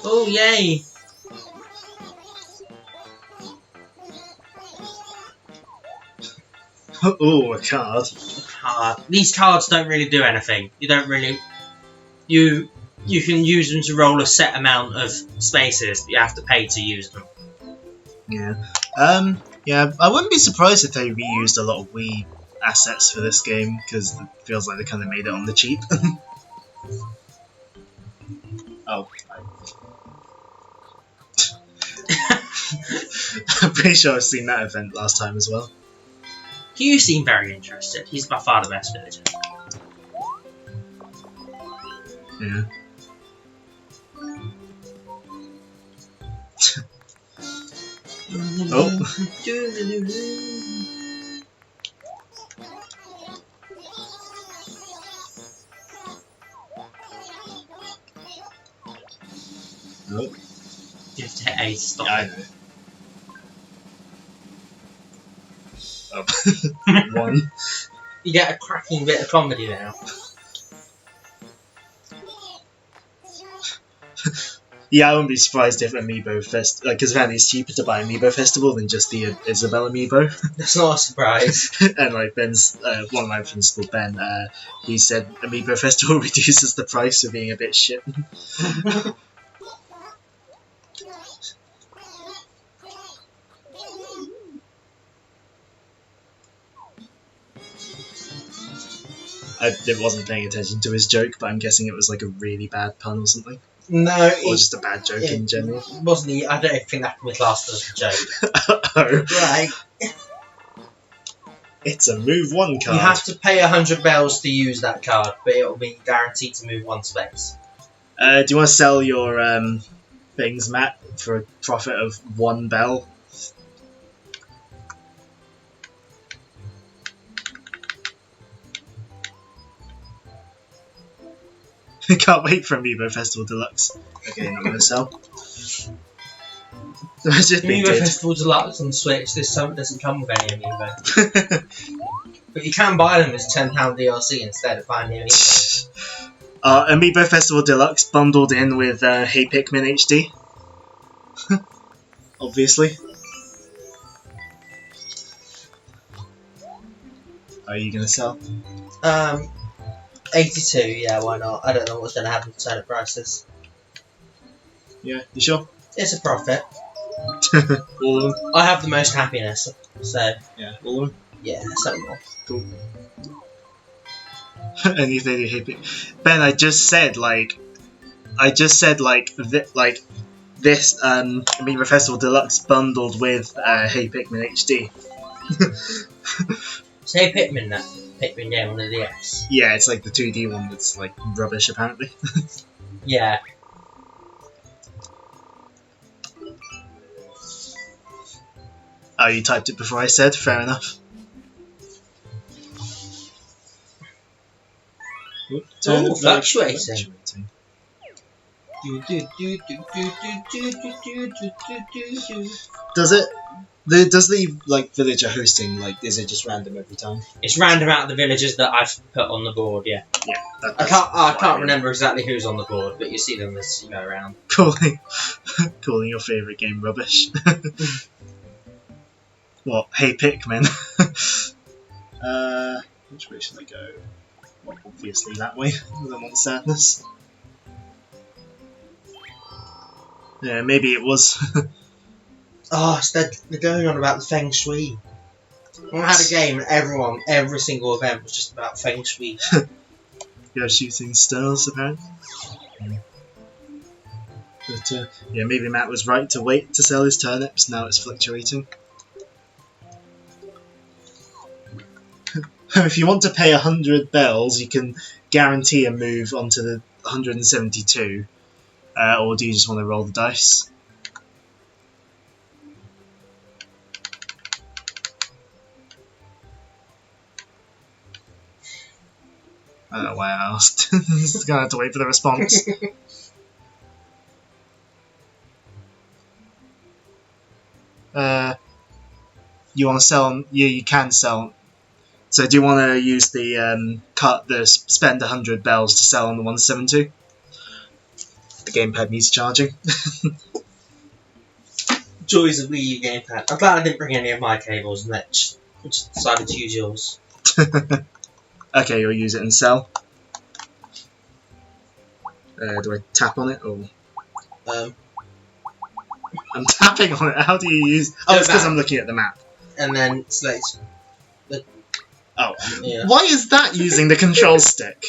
Oh, yay! Oh, a card. These cards don't really do anything. You don't really... You can use them to roll a set amount of spaces, but you have to pay to use them. Yeah. Yeah, I wouldn't be surprised if they reused a lot of Wii assets for this game, because it feels like they kind of made it on the cheap. Oh. I'm pretty sure I've seen that event last time as well. You seem very interested. He's by far the best villager. Yeah. Oh. Nope. You have to hit A to stop Yeah, I it. know. Oh. One. You get a cracking bit of comedy now. Yeah, I wouldn't be surprised if Amiibo because apparently it's cheaper to buy Amiibo Festival than just the Isabelle Amiibo. That's not a surprise. And like Ben's, one of my friends called Ben, he said Amiibo Festival reduces the price for being a bit shit. I wasn't paying attention to his joke, but I'm guessing it was like a really bad pun or something. No, Or just a bad joke in general. Wasn't. I don't think that can be classed as a joke. Oh. Right. It's a move one card. You have to pay 100 bells to use that card, but it will be guaranteed to move one space. Do you want to sell your things, Matt, for a profit of 1 bell? I can't wait for Amiibo Festival Deluxe. Okay, not gonna sell. I just think Amiibo Festival Deluxe on Switch, this doesn't come with any Amiibo. But you can buy them as £10 DLC instead of buying the Amiibo. Amiibo Festival Deluxe bundled in with Hey Pikmin HD. Obviously. Are you gonna sell? 82, yeah, why not? I don't know what's going to happen to turnip prices. Yeah, you sure? It's a profit. All of them? I have the most happiness, so Yeah, all of them? yeah, some more. Cool. Anything you hate Ben, I just said this Amiibo Festival Deluxe bundled with Hey Pikmin HD. Say Pikmin, that Pikmin game on the DS. Yeah, it's like the 2D one that's like rubbish apparently. Yeah. Oh, you typed it before I said? Fair enough. Oop, Oh, fluctuating. Does it? Does the like villager hosting is it just random every time? It's random out of the villagers that I've put on the board. Yeah. Yeah. I can't remember exactly who's on the board, but you see them as you go around. Calling your favourite game rubbish. What? Hey Pikmin. Which way should I go? Well, obviously that way. I don't want sadness. Yeah, maybe it was. Oh, they're going on about the Feng Shui. I had a game and every single event was just about Feng Shui. You're shooting stars, apparently. But, yeah, maybe Matt was right to wait to sell his turnips, now it's fluctuating. If you want to pay 100 bells, you can guarantee a move onto the 172. Or do you just want to roll the dice? I don't know why I asked. Just gonna have to wait for the response. You want to sell? You can sell. So do you want to use the spend 100 bells to sell on the 172? The gamepad needs charging. Joys of Wii U gamepad. I'm glad I didn't bring any of my cables, Mitch. I just decided to use yours. Okay, you'll use it and sell. Do I tap on it or? I'm tapping on it. How do you use? Oh, it's because I'm looking at the map. And then select. Oh, Yeah. Why is that using the control stick?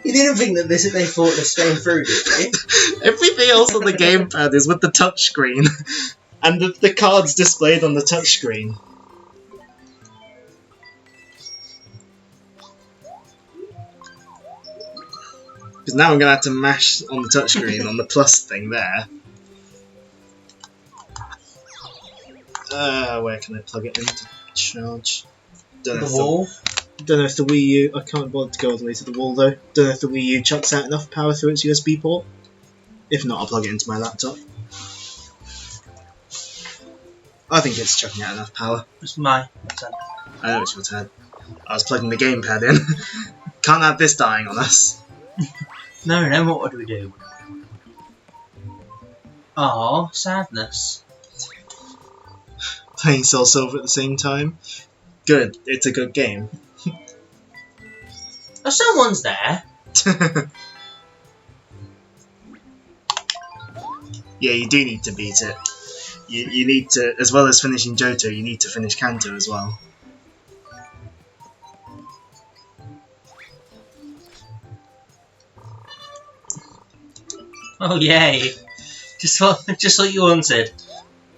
You didn't think that they thought this came through, did you? Everything else on the gamepad is with the touchscreen, and the cards displayed on the touchscreen. Because now I'm going to have to mash on the touchscreen on the plus thing there. Where can I plug it in to charge? The wall? Don't know if the Wii U... I can't bother to go all the way to the wall though. Don't know if the Wii U chucks out enough power through its USB port. If not, I'll plug it into my laptop. I think it's chucking out enough power. It's my turn. I know it's your turn. I was plugging the gamepad in. Can't have this dying on us. No, then what would we do? Oh, sadness. Playing Soul Silver at the same time. Good, it's a good game. Oh, someone's there. Yeah, you do need to beat it. You need to, as well as finishing Johto, you need to finish Kanto as well. Oh yay! Just what you wanted.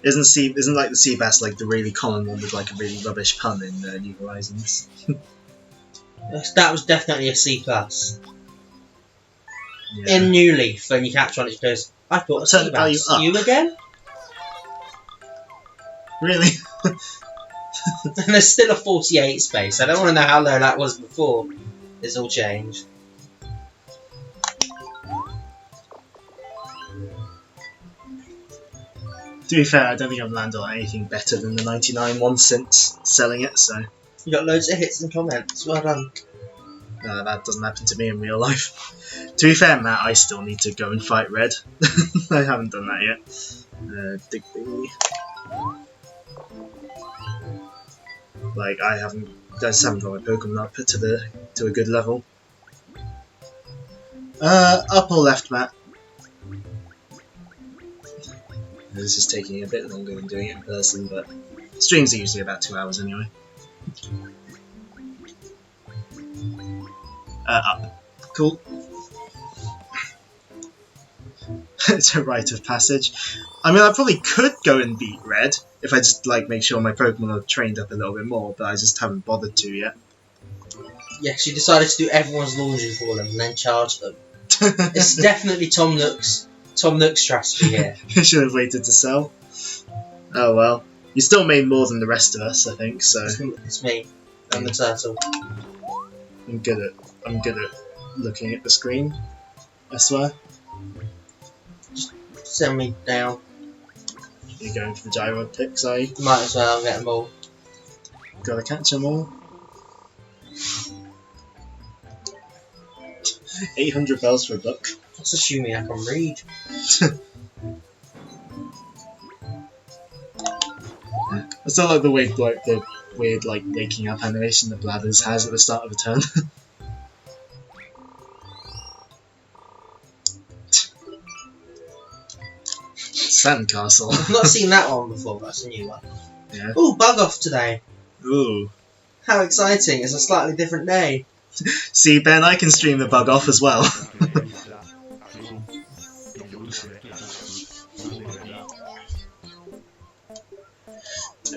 Isn't like the Seabass like the really common one with like a really rubbish pun in New Horizons? That was definitely a C+. Yeah. In New Leaf, when you catch one, it goes, I thought a Turn the value Seabass. up. You again? Really? And there's still a 48 space. I don't want to know how low that was before it's all changed. To be fair, I don't think I've landed on anything better than the 99 one since selling it, so... You got loads of hits and comments. Well done. That doesn't happen to me in real life. To be fair, Matt, I still need to go and fight Red. I haven't done that yet. Digby. Like, I just haven't got my Pokemon up to a good level. Up or left, Matt? This is taking a bit longer than doing it in person, but streams are usually about 2 hours anyway. Up. Cool. It's a rite of passage. I mean, I probably could go and beat Red if I just like make sure my Pokemon are trained up a little bit more, but I just haven't bothered to yet. Yes, you decided to do everyone's laundry for them and then charge them. It's definitely Tom Nook's strategy here. You should have waited to sell. Oh well. You still made more than the rest of us, I think, so... It's me. I'm the turtle. I'm good at looking at the screen, I swear. Just send me down. You're going for the gyro picks, are you? Might as well get them all. Gotta catch them all. 800 bells for a buck. That's assuming I can read. I still like the weird waking up animation that Blathers has at the start of a turn. Sandcastle. I've not seen that one before, that's a new one. Yeah. Ooh, bug off today. Ooh. How exciting, it's a slightly different day. See, Ben, I can stream the bug off as well.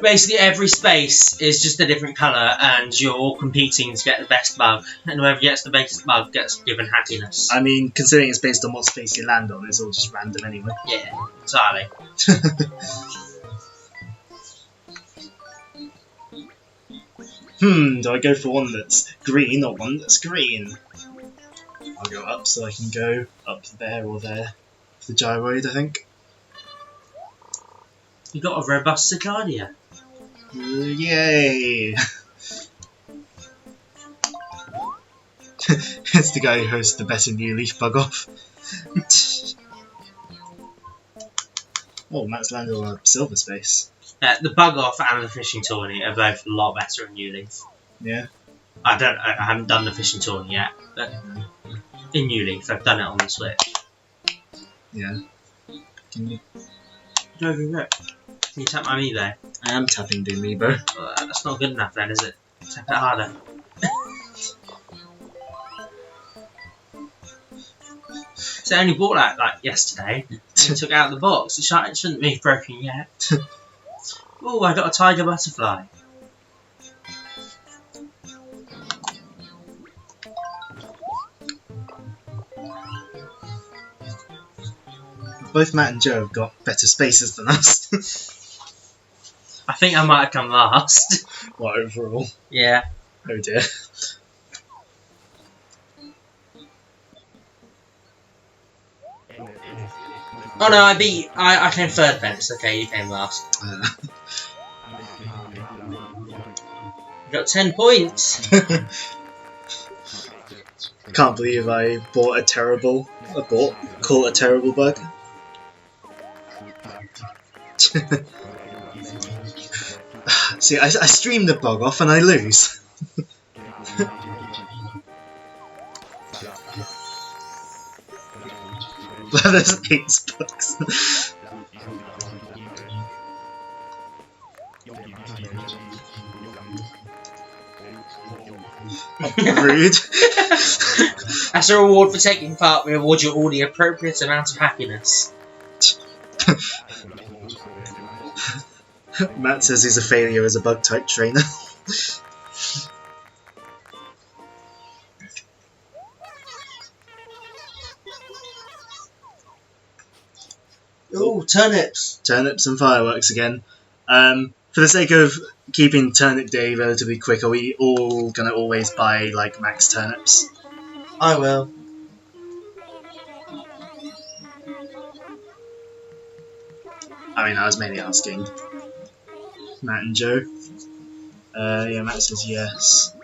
Basically, every space is just a different colour, and you're all competing to get the best bug. And whoever gets the best bug gets given happiness. I mean, considering it's based on what space you land on, it's all just random anyway. Yeah, entirely. Do I go for one that's green or one that's green? I'll go up so I can go up there or there for the gyroid, I think. You got a robust Cicadia. Yay! It's the guy who hosts the better New Leaf bug off. Oh, Matt's landed on a silver space. The bug off and the fishing tourney are both a lot better in New Leaf. Yeah. I haven't done the fishing tourney yet, but in New Leaf I've done it on the Switch. Yeah. Can you? Can you tap my Amiibo? I am tapping the Amiibo. That's not good enough then, is it? Tap it harder. So I only bought that like yesterday. And took it out of the box. It shouldn't be broken yet. Oh, I got a tiger butterfly. Both Matt and Joe have got better spaces than us. I think I might have come last. What, overall? Yeah. Oh dear. Oh no, I came third, Ben. It's okay, you came last. You got 10 points. Can't believe I caught a terrible bug. See, I stream the bug off and I lose. There's 8 bugs. Rude. As a reward for taking part, we award you all the appropriate amount of happiness. Matt says he's a failure as a bug type trainer. Ooh, turnips! Turnips and fireworks again. For the sake of keeping Turnip Day relatively quick, are we all gonna always buy like max turnips? I will. I mean, I was mainly asking Matt and Joe. Yeah, Matt says yes.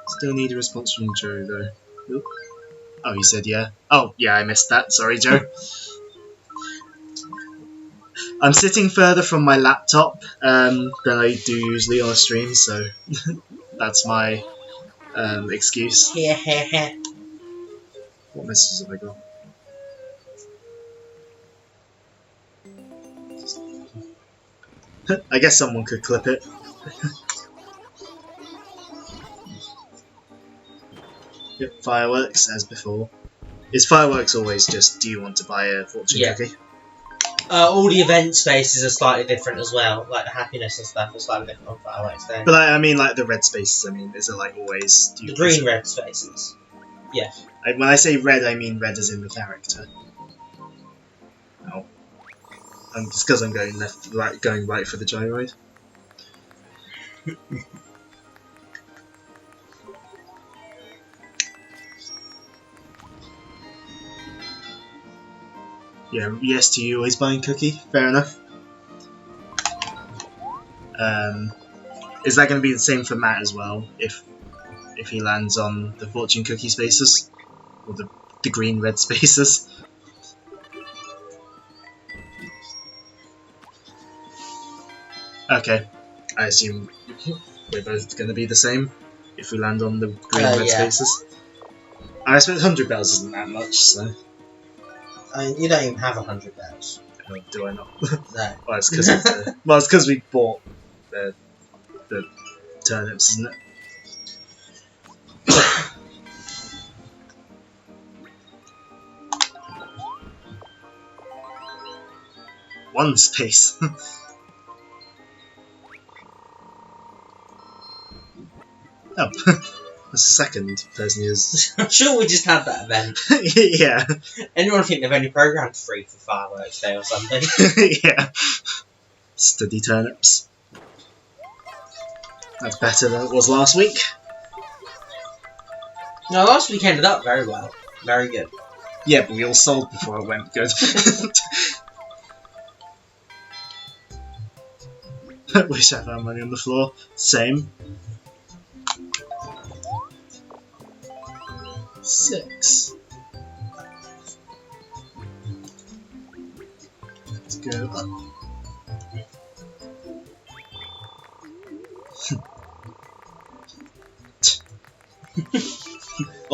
Still need a response from Joe though. Oop. Oh, he said yeah. Oh, yeah, I missed that. Sorry, Joe. I'm sitting further from my laptop than I do usually on a stream, so that's my excuse. What messages have I got? I guess someone could clip it. Yep, fireworks as before. Is fireworks always just, do you want to buy a fortune cookie? All the event spaces are slightly different as well. Like the happiness and stuff is slightly different on fireworks day. But I mean, like the red spaces. I mean, is it like always? Do you The green red spaces. Yeah. When I say red, I mean red as in the character. Oh, just because I'm going going right for the gyroid. Yeah, yes to you always buying cookie. Fair enough. Is that going to be the same for Matt as well? If he lands on the fortune cookie spaces or the green red spaces? Okay, I assume we're both going to be the same if we land on the green red spaces. I suppose 100 bells isn't that much, so. I mean, you don't even have 100 bells. Oh, do I not? No. Well, it's because we bought the turnips, isn't it? One space. Oh, the second person is. I'm sure we just had that event. Yeah. Anyone think they've only programmed 3 for fireworks day or something? Yeah. Study turnips. That's better than it was last week. No, last week ended up very well. Very good. Yeah, but we all sold before it went good. Wish I found money on the floor. Same. 6. Let's go up.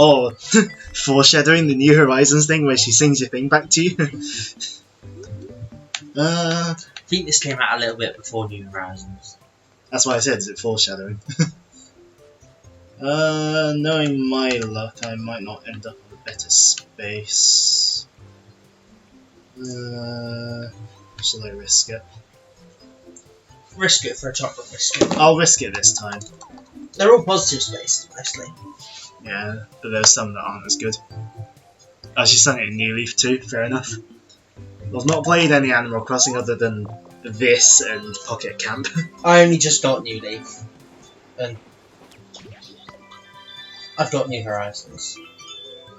Oh, foreshadowing the New Horizons thing where she sings your thing back to you. I think this came out a little bit before New Horizons. That's why I said, is it foreshadowing? Knowing my luck, I might not end up on a better space. Shall I risk it? Risk it for a chocolate biscuit. I'll risk it this time. They're all positive spaces, mostly. Yeah, but there's some that aren't as good. Oh, she's done it in New Leaf too, fair enough. I've not played any Animal Crossing other than this and Pocket Camp. I only just got New Leaf. And I've got New Horizons.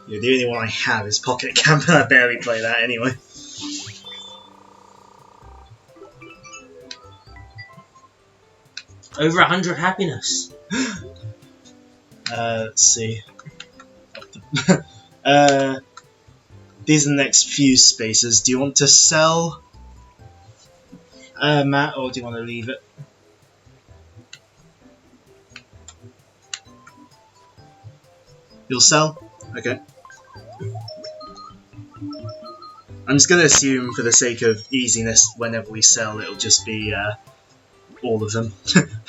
Yeah, the only one I have is Pocket Camp and I barely play that anyway. Over 100 happiness. Let's see. These are the next few spaces. Do you want to sell, Matt, or do you want to leave it? You'll sell? Okay. I'm just going to assume, for the sake of easiness, whenever we sell, it'll just be all of them.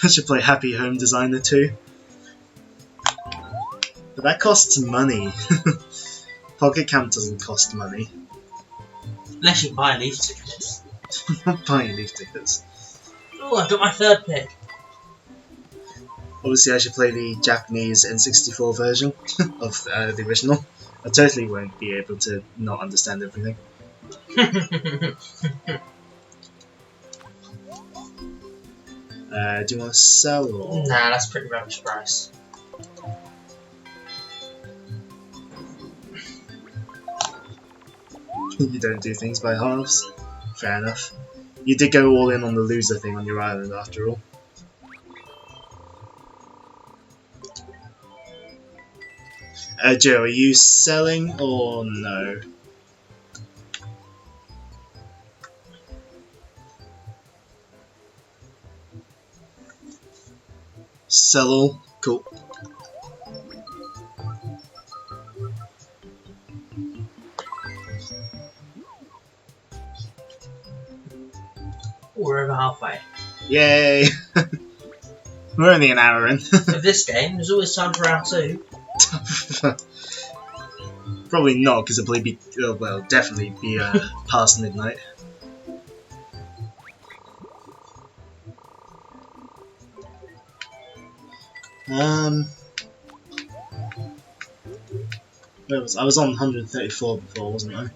I should play Happy Home Designer too. But that costs money. Pocket Camp doesn't cost money. Unless you buy Leaf tickets. I'm not buying Leaf tickets. Oh, I've got my third pick. Obviously I should play the Japanese N64 version of the original. I totally won't be able to not understand everything. Do you want to sell or...? Nah, that's pretty rubbish price. You don't do things by halves. Fair enough. You did go all in on the loser thing on your island after all. Joe, are you selling or no? Sell all? Cool. We're over halfway. Yay! We're only an hour in. With this game, there's always time for round 2. Probably not, because it'll be, well, definitely be past midnight. Where was I? Was on 134 before, wasn't I?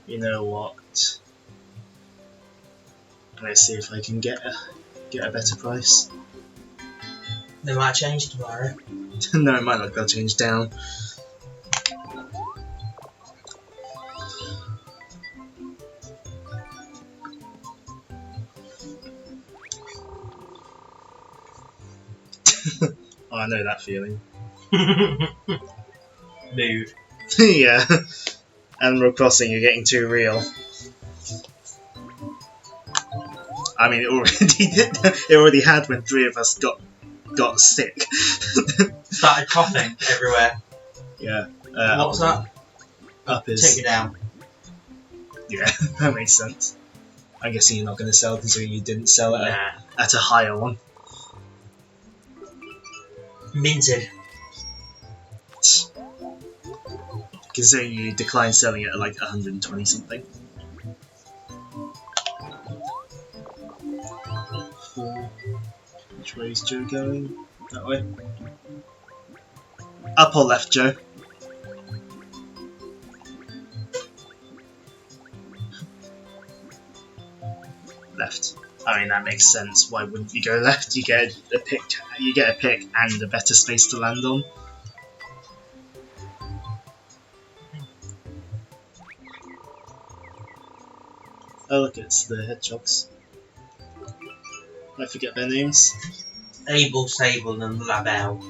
You know what? Let's see if I can get a better price. They might change tomorrow. No, it might not. They'll change down. Oh, I know that feeling. Mood. Yeah. Animal Crossing, you're getting too real. I mean, it already had when 3 of us got sick. Started coughing everywhere. Yeah. What's that? Up is... Take it down. Yeah, that makes sense. I'm guessing you're not going to sell considering you didn't sell it Nah. at a higher one. Minted. Considering you declined selling it at like 120 something. Which way is Joe going? That way? Up or left, Joe? Left. I mean, that makes sense. Why wouldn't you go left? You get a pick. You get a pick and a better space to land on. Oh look, it's the hedgehogs. I forget their names. Able, Sable, and Labelle.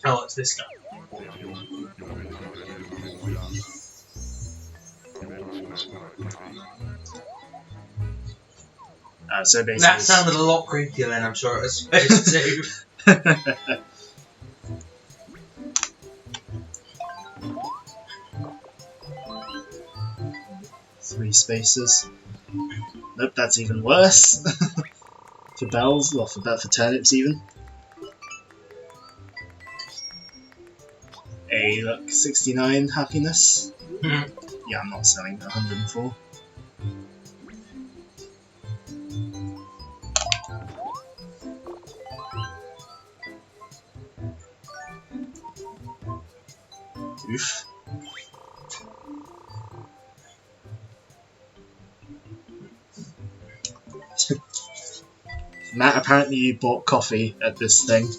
Oh, it's this guy. So basically, That sounded a lot creepier than I'm sure it was supposed to. 3 spaces. Nope, that's even worse. For bells, or for turnips even. Hey, look, 69 happiness. Yeah, I'm not selling 104. Oof. Matt, apparently you bought coffee at this thing,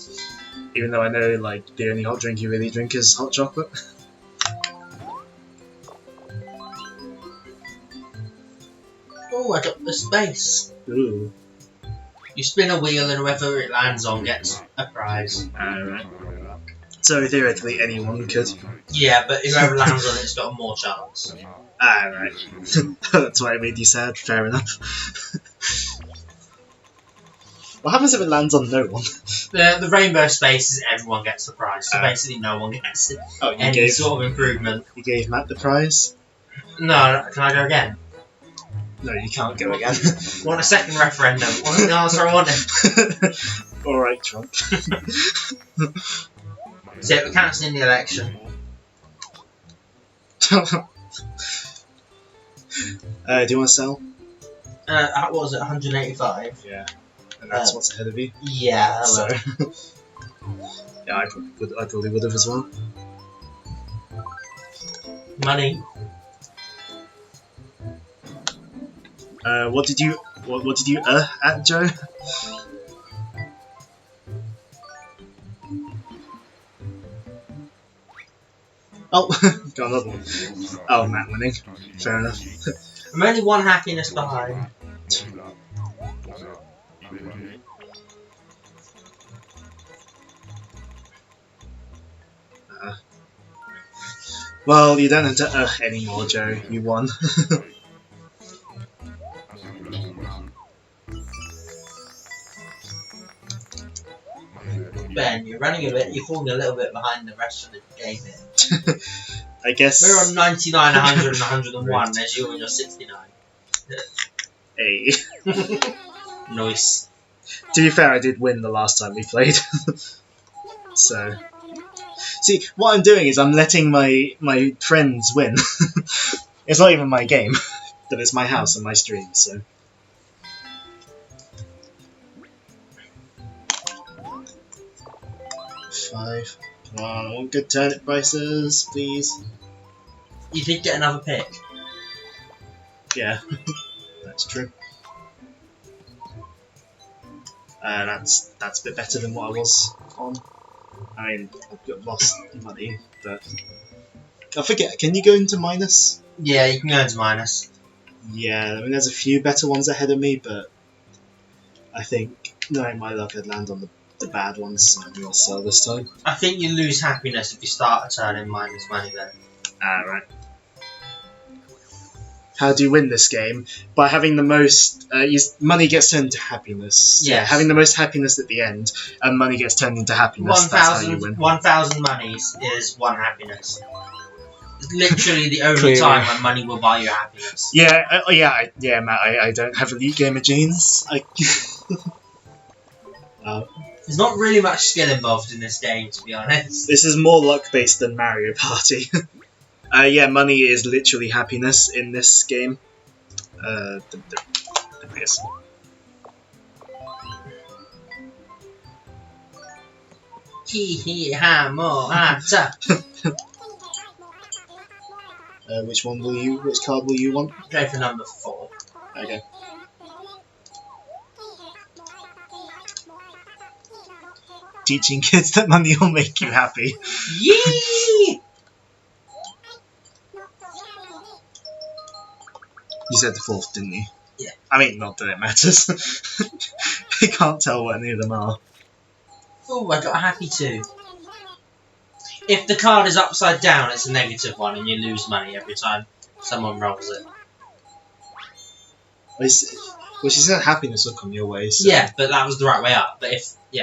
even though I know like the only hot drink you really drink is hot chocolate. Oh, I got the space. Ooh. You spin a wheel and whoever it lands on gets a prize. Alright. So theoretically anyone could. Yeah, but whoever lands on it's got more chance. Alright. That's why it made you sad, fair enough. What happens if it lands on no one? The rainbow space is everyone gets the prize, so basically no one gets any sort of improvement. You gave Matt the prize? No, can I go again? No, you can't go again. Want a second referendum? Wasn't the answer I wanted. Alright, Trump. So we're cancelling the election. Do you want to sell? What was it, 185? Yeah. And that's what's ahead of you. Yeah, So. Yeah, I probably would have as well. Money. What did you at, Joe? Oh, got another one. Oh, Matt winning. Fair enough. I'm only one happiness behind. Well, you don't have to anymore, Joe. You won. Ben, you're falling a little bit behind the rest of the game here. I guess. We're on 99, 100, and 101, there's you and your 69. Hey. Nice. To be fair, I did win the last time we played. So. See, what I'm doing is I'm letting my friends win. It's not even my game, but it's my house and my stream, so. Five. Come on, I want good turnip prices, please. You did get another pick. Yeah, that's true. That's a bit better than what I was on. I mean, I've got lost money, but I forget. Can you go into minus? Yeah, you can go into minus. Yeah, I mean, there's a few better ones ahead of me, but I think knowing my luck, I'd land on the bad ones. So I'm gonna sell this time. I think you lose happiness if you start a turn in minus money then. Right. How do you win this game? By having the most money gets turned into happiness. Yes. Yeah, having the most happiness at the end, and money gets turned into happiness. That's how you win. 1,000 monies is 1 happiness. It's literally the only time when money will buy you happiness. Yeah, yeah, Matt. I don't have elite gamer genes. There's not really much skill involved in this game, to be honest. This is more luck based than Mario Party. Yeah, money is literally happiness in this game. Yes. Hee hee ha mo ha ta. Which card will you want? Go for number 4. Okay. Teaching kids that money will make you happy. Yee! said the 4th, didn't you? Yeah. I mean, not that it matters. You can't tell what any of them are. Oh, I got a happy 2. If the card is upside down, it's a negative 1, and you lose money every time someone rolls it. Well, she said happiness will come your way. So. Yeah, but that was the right way up. But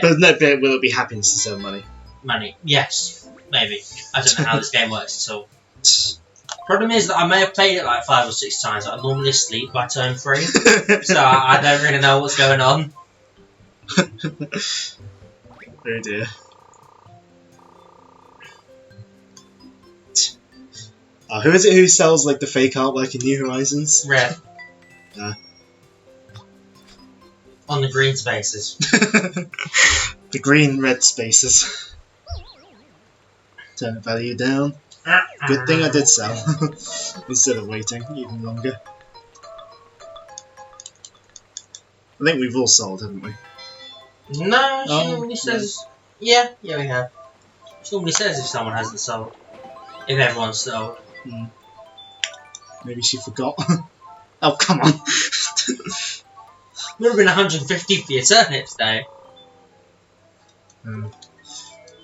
But no, but will it be happiness instead of money? Money, yes, maybe. I don't know how this game works at all. Problem is that I may have played it like 5 or 6 times. I normally sleep by turn 3, so I don't really know what's going on. Oh dear. Who is it who sells like the fake artwork in New Horizons? Red. Yeah. On the green spaces. The green-red spaces. Turn the value down. Good thing I did sell. Instead of waiting even longer. I think we've all sold, haven't we? No, she normally says... Yeah, we have. She normally says if someone hasn't sold. If everyone's sold. Maybe she forgot. Oh, come on. Would have been 150 for your turnips, though.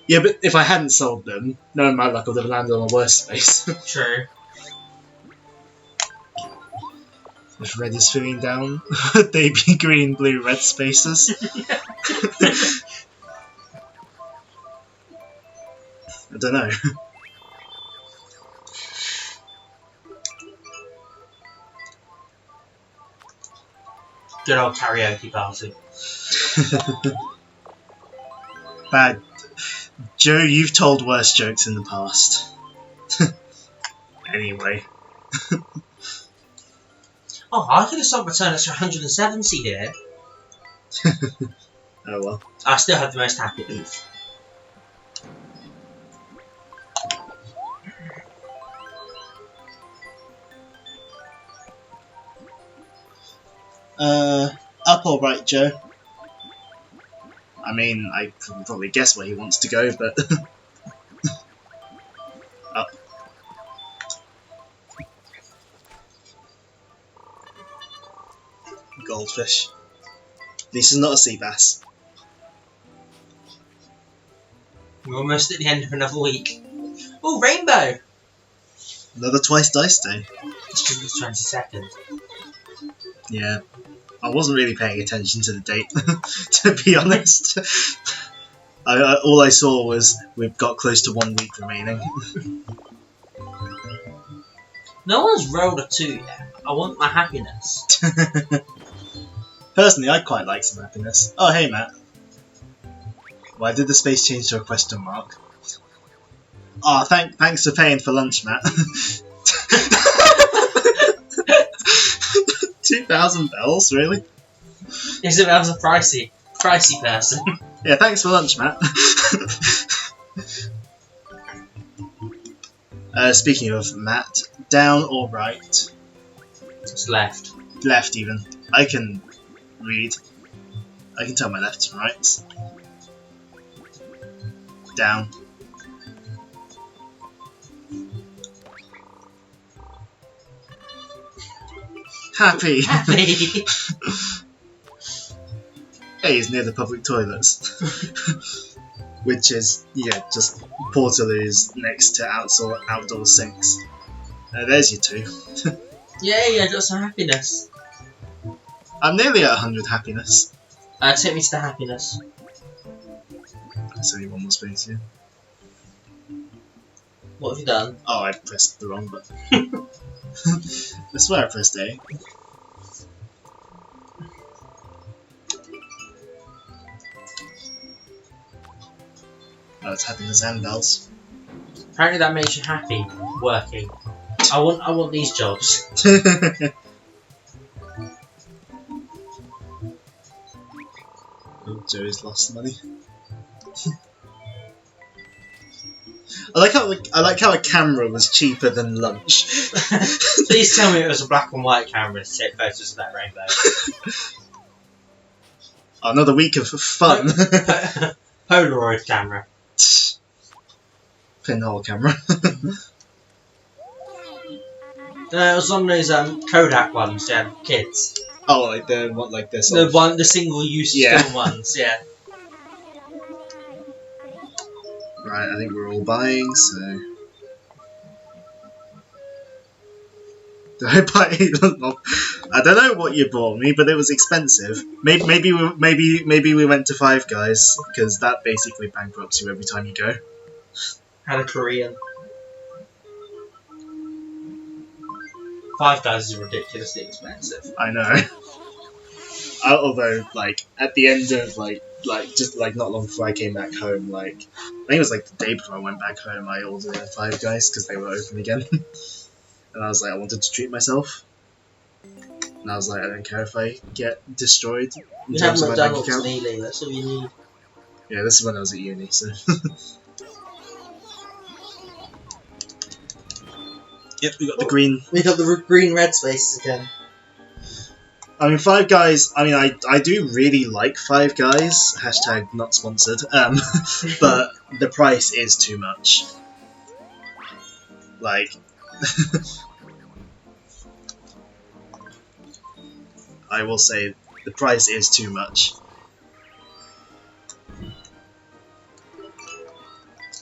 Yeah, but if I hadn't sold them, knowing my luck, I would have landed on a worse space. True. If red is filling down, they be green, blue, red spaces. I don't know. Good old karaoke party. Bad. Joe, you've told worse jokes in the past. Anyway. Oh, I could have sold my turnips for 170 here. Oh well. I still have the most happiness. Up or right, Joe? I mean, I can probably guess where he wants to go, but... Up. Goldfish. This is not a sea bass. We're almost at the end of another week. Oh, rainbow! Another twice dice day. It's because it's 22nd. Yeah. I wasn't really paying attention to the date, to be honest. All I saw was we've got close to 1 week remaining. No one's rolled a 2 yet. I want my happiness. Personally, I'd quite like some happiness. Oh, hey, Matt. Why did the space change to a question mark? Oh, thanks for paying for lunch, Matt. 2,000 bells, really? Isabel's a pricey person. Yeah, thanks for lunch, Matt. Speaking of Matt, down or right? It's left. Left, even. I can read. I can tell my lefts and rights. Down. Happy. A is near the public toilets. Which is, yeah, just Portaloos next to outdoor sinks. There's your 2. Yay, I got some happiness. I'm nearly at 100 happiness. Take me to the happiness. There's only one more space here. What have you done? Oh, I pressed the wrong button. I swear I pressed A. Oh, it's happiness and bells. Apparently that makes you happy. Working. I want these jobs. Oh, Joe's lost money. I like how a camera was cheaper than lunch. Please tell me it was a black and white camera to take photos of that rainbow. Another week of fun. Polaroid camera. Pinhole camera. It was on those Kodak ones, yeah, kids. Oh, like the what, like this? The single-use film ones, yeah. Right, I think we're all buying, so. Did I buy? I don't know what you bought me, but it was expensive. Maybe we went to Five Guys because that basically bankrupts you every time you go. Had a Korean. Five Guys is ridiculously expensive. I know. Although, like at the end of just not long before I came back home, I think it was like the day before I went back home, I ordered Five Guys because they were open again, and I was like, I wanted to treat myself. And I was like, I don't care if I get destroyed in You terms have of my bank McDonald's account. nearly, that's all you need. Yeah, this is when I was at uni, so. Yep, we got the green. We got the green-red spaces again. I mean, Five Guys. I mean, I do really like Five Guys. Hashtag not sponsored. But the price is too much. Like. I will say the price is too much.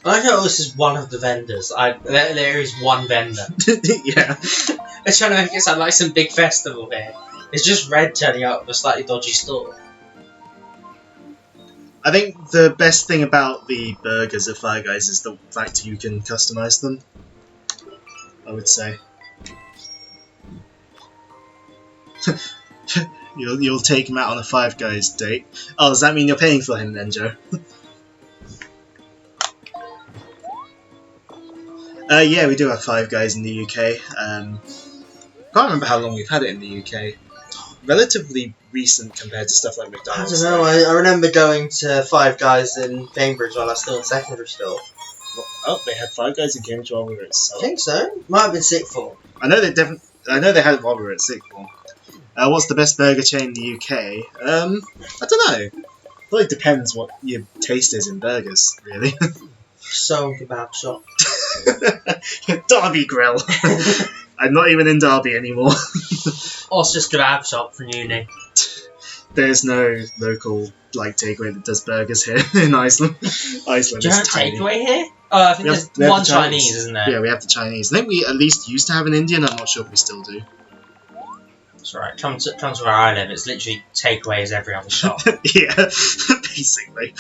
I like how this is one of the vendors. There is one vendor. Yeah. They're trying to make it sound like some big festival here. It's just Red turning up a slightly dodgy store. I think the best thing about the burgers at Five Guys is the fact you can customize them. I would say. You'll take him out on a Five Guys date. Oh, does that mean you're paying for him then, Joe? Yeah, we do have Five Guys in the UK. Can't remember how long we've had it in the UK. Relatively recent compared to stuff like I McDonald's. don't know, I remember going to Five Guys in Cambridge while I was still in secondary school. Oh, they had Five Guys in Cambridge while we were at I Salt. think so. Might have been sixth form. I know they had it while we were at sixth form. What's the best burger chain in the UK? I don't know. Well, it depends what your taste is in burgers, really. Soul Kebab Shop. Derby Grill. I'm not even in Derby anymore. Oscar's Kebab Shop from uni. There's no local takeaway that does burgers here in Iceland. Iceland Do you is have a tiny. takeaway here? Oh, I think We there's have one the Chinese, isn't there? Yeah, we have the Chinese. I think we at least used to have an Indian. I'm not sure if we still do. That's right. Come to where I live. It's literally takeaways every other shop. Yeah, basically.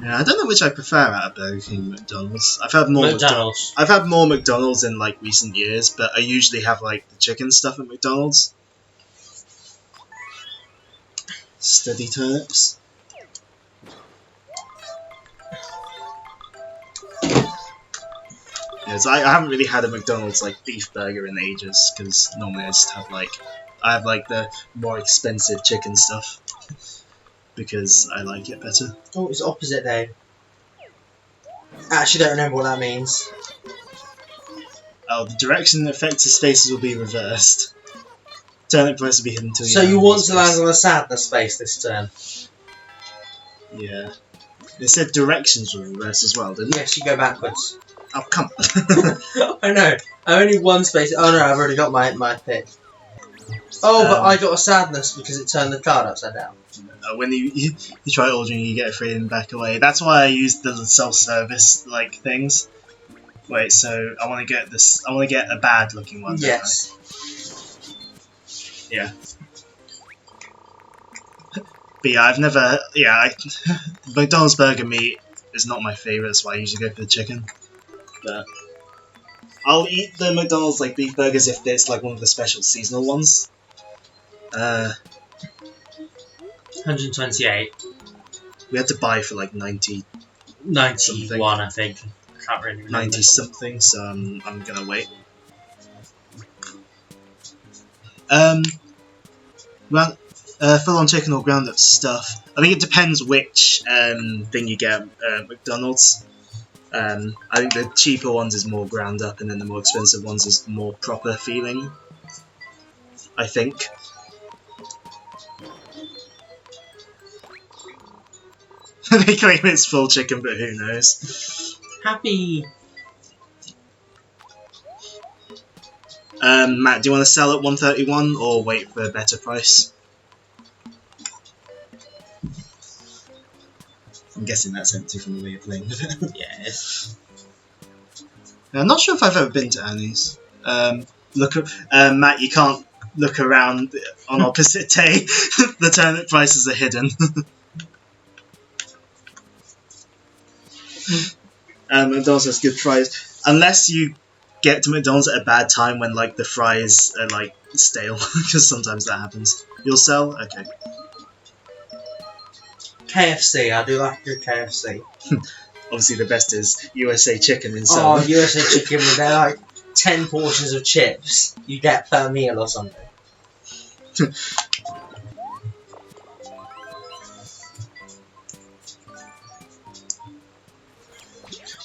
Yeah, I don't know which I prefer out of Burger King and McDonald's. I've had more McDonald's. I've had more McDonald's in recent years, but I usually have the chicken stuff at McDonald's. Steady turnips. Yes, I haven't really had a McDonald's beef burger in ages because normally I just have I have the more expensive chicken stuff because I like it better. Oh, it's opposite day. I actually don't remember what that means. Oh, the direction that affects the spaces will be reversed. Turnip price will be hidden to you. So you want to land on a sadness space this turn? Yeah. It said directions were reversed as well, didn't it? Yes, you go backwards. Oh, come on. I know. I only one space. Oh no, I've already got my pick. Oh, but I got a sadness because it turned the card upside down. When you try ordering, you get a free and back away. That's why I used the self-service things. Wait, so I want to get this. I want to get a bad-looking one. Yes. Yeah. But yeah, I've never. Yeah, McDonald's burger meat is not my favourite. That's why I usually go for the chicken. But I'll eat the McDonald's beef burgers if it's one of the special seasonal ones. 128. We had to buy for 90. 91, I think. I can't really remember. 90 something, so I'm gonna wait. Well, full-on chicken or ground-up stuff. I think it depends which thing you get at McDonald's. I think the cheaper ones is more ground up, and then the more expensive ones is more proper feeling. I think. They claim it's full chicken, but who knows? Happy. Matt, do you want to sell at 131 or wait for a better price? I'm guessing that's empty from the way you're playing with it. Yes. I'm not sure if I've ever been to Annie's. Matt, you can't look around on opposite day. The turnip prices are hidden. McDonald's has good fries. Unless you get to McDonald's at a bad time when like the fries are like stale, because sometimes that happens. You'll sell? Okay. KFC, I do like good KFC. Obviously the best is USA chicken in Oh, Selma. USA chicken with their like 10 portions of chips you get per meal or something.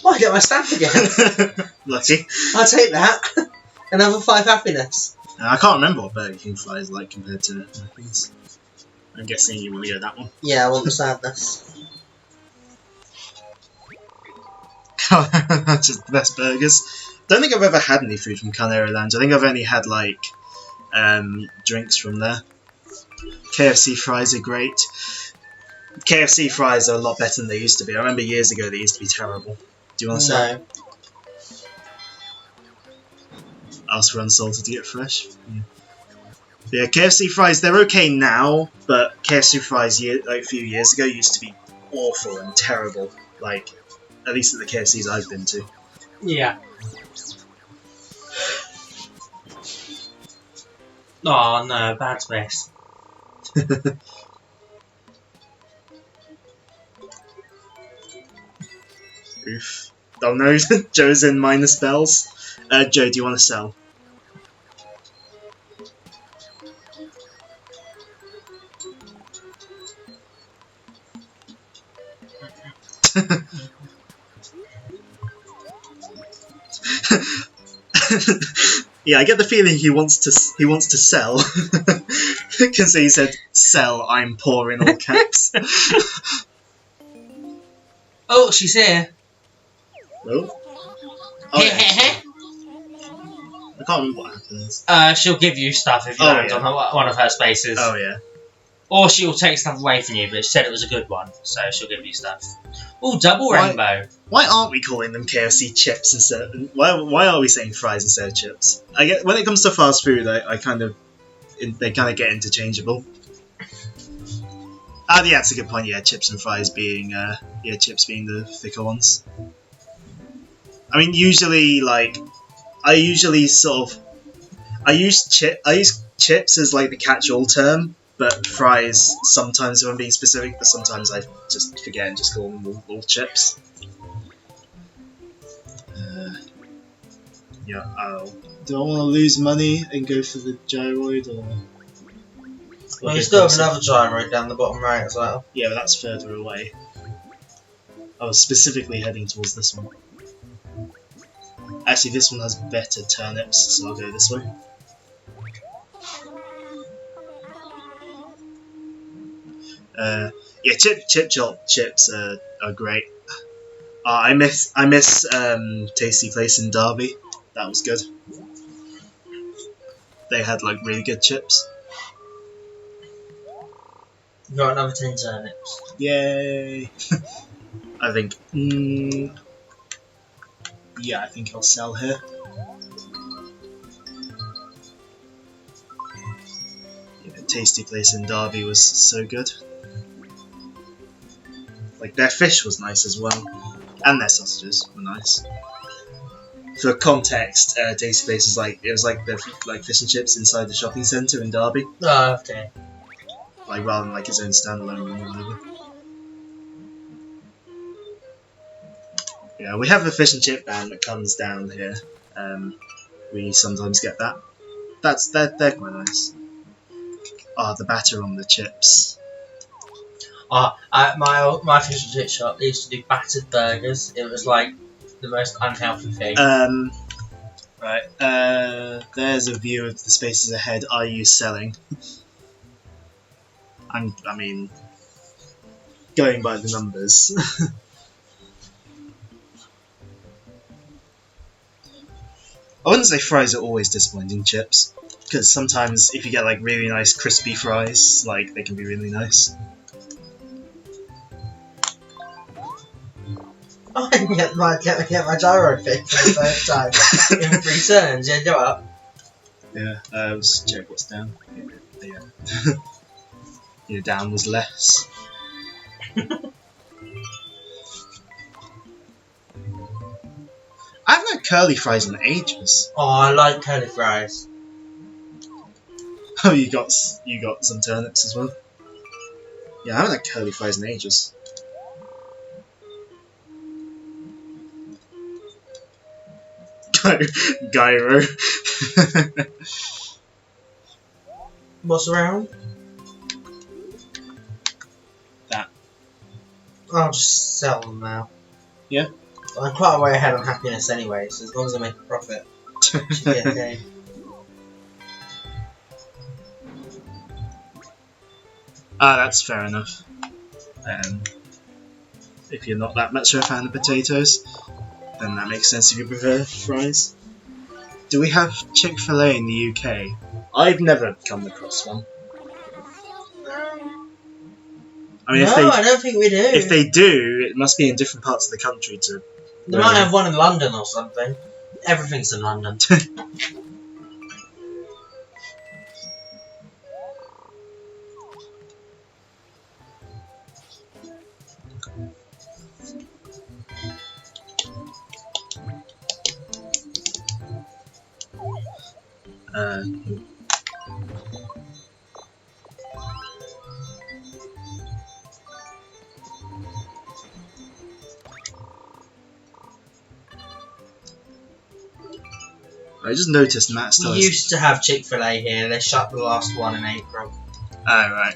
Oh, I get my stamp again. Lucky. I'll take that. Another 5 happiness. I can't remember what Burger King fries like compared to Macca's. I'm guessing you want to go that one. Yeah, I want the sadness. Just the best burgers. Don't think I've ever had any food from Carnero Lounge. I think I've only had like drinks from there. KFC fries are great. KFC fries are a lot better than they used to be. I remember years ago they used to be terrible. Do you want to say? No. Ask for unsalted to get fresh. Yeah, KFC fries, they're okay now, but KFC fries like a few years ago used to be awful and terrible. Like, at least at the KFCs I've been to. Yeah. Oh no, bad space. Oof. Oh no, Joe's in minus bells. Joe, do you want to sell? Yeah, I get the feeling he wants to sell because he said "sell." I'm poor in all caps. Oh, she's here. Oh. Oh, yeah. I can't remember what happens. She'll give you stuff if you Oh, land yeah. on one of her spaces. Oh yeah. Or she'll take stuff away from you, but she said it was a good one, so she'll give you stuff. Oh, double rainbow. Why aren't we calling them KFC chips instead? Why are we saying fries instead of chips? I get when it comes to fast food, they kind of get interchangeable. Yeah, that's a good point. Yeah, chips and fries being chips being the thicker ones. I mean, usually I use chips as like the catch-all term, but fries sometimes if I'm being specific, but sometimes I just forget and just call them all chips. Yeah. Oh, do I want to lose money and go for the gyroid or? Well, you still have another gyroid down the bottom right as well. Yeah, but that's further away. I was specifically heading towards this one. Actually, this one has better turnips, so I'll go this way. Yeah, chip chips are great. I miss Tasty Place in Derby. That was good. They had like really good chips. You got another 10 turnips. Yay! I think. Yeah, I think I'll sell here. Yeah, Tasty Place in Derby was so good. Like their fish was nice as well, and their sausages were nice. For context, Tasty Place was like the fish and chips inside the shopping centre in Derby. Oh, okay. Like rather than like its own standalone room or whatever. Yeah, we have a fish and chip van that comes down here. We sometimes get that. They're quite nice. Oh, the batter on the chips. My fish and chip shop used to do battered burgers. It was like the most unhealthy thing. Right. There's a view of the spaces ahead. Are you selling? I mean, going by the numbers. I wouldn't say fries are always disappointing chips, because sometimes if you get like really nice crispy fries, like they can be really nice. I can get my gyro fixed for the first time in 3 turns. Yeah, go up. Yeah, let's check what's down. Yeah. Yeah, down was less. I haven't had curly fries in ages. Oh, I like curly fries. Oh, you got some turnips as well. Yeah, I haven't had curly fries in ages. Gyro. What's around? That. I'll just sell them now. Yeah. I'm quite a way ahead on happiness anyway, so as long as I make a profit, should be okay. That's fair enough. If you're not that much of a fan of potatoes, then that makes sense if you prefer fries. Do we have Chick-fil-A in the UK? I've never come across one. I mean, No, I don't think we do. If they do, it must be in different parts of the country to... They might have one in London or something. Everything's in London. I just noticed Matt still We used to have Chick-fil-A here. They shut the last one in April. Oh, right.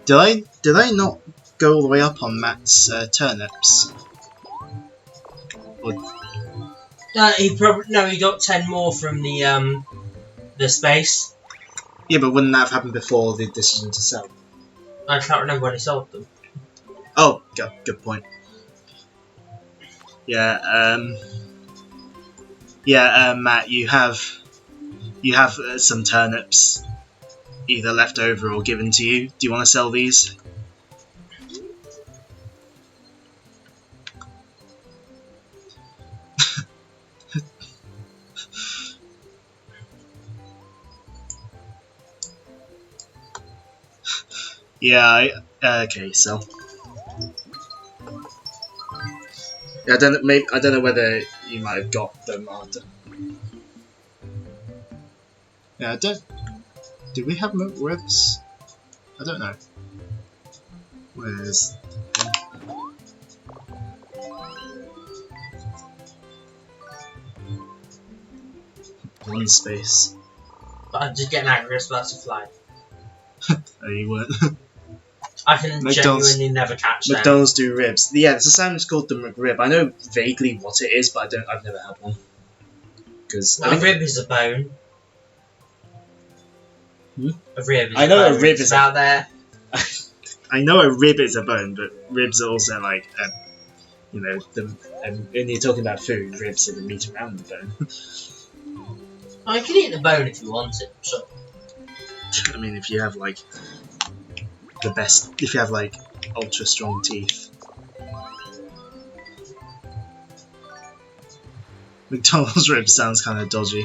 Did I not go all the way up on Matt's turnips? Or... He got 10 more from the space. Yeah, but wouldn't that have happened before the decision to sell? I can't remember when he sold them. Oh, good point. Yeah, Matt, you have some turnips either left over or given to you. Do you want to sell these? Yeah, okay, so I don't know whether you might have got them after. Yeah, do we have McRibs? I don't know. Where's one space? But I'm just getting angry about to fly. Oh, you weren't. I can genuinely never catch them. McDonald's do ribs. Yeah, it's a sandwich called the McRib. I know vaguely what it is, but I've never had one. Because a rib is a bone. A rib is I know a bone. a rib is out there. I know a rib is a bone, but ribs are also like, when you're talking about food, ribs are the meat around the bone. Oh, you can eat the bone if you want it. So. I mean, if you have like if you have like ultra strong teeth. McDonald's ribs sounds kind of dodgy.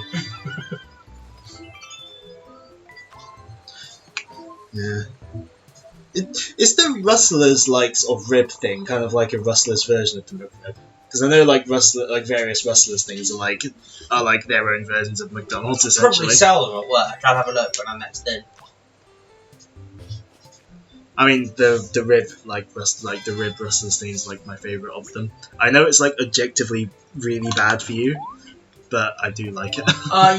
Yeah. Is the Rustlers like sort of rib thing kind of like a Rustlers version of the McRib? Because I know like various Rustlers things are like their own versions of McDonald's essentially. Probably sell them at work. I'll have a look when I'm next in. I mean the rib the rib Rustlers thing is like my favourite of them. I know it's like objectively really bad for you, but I do like it.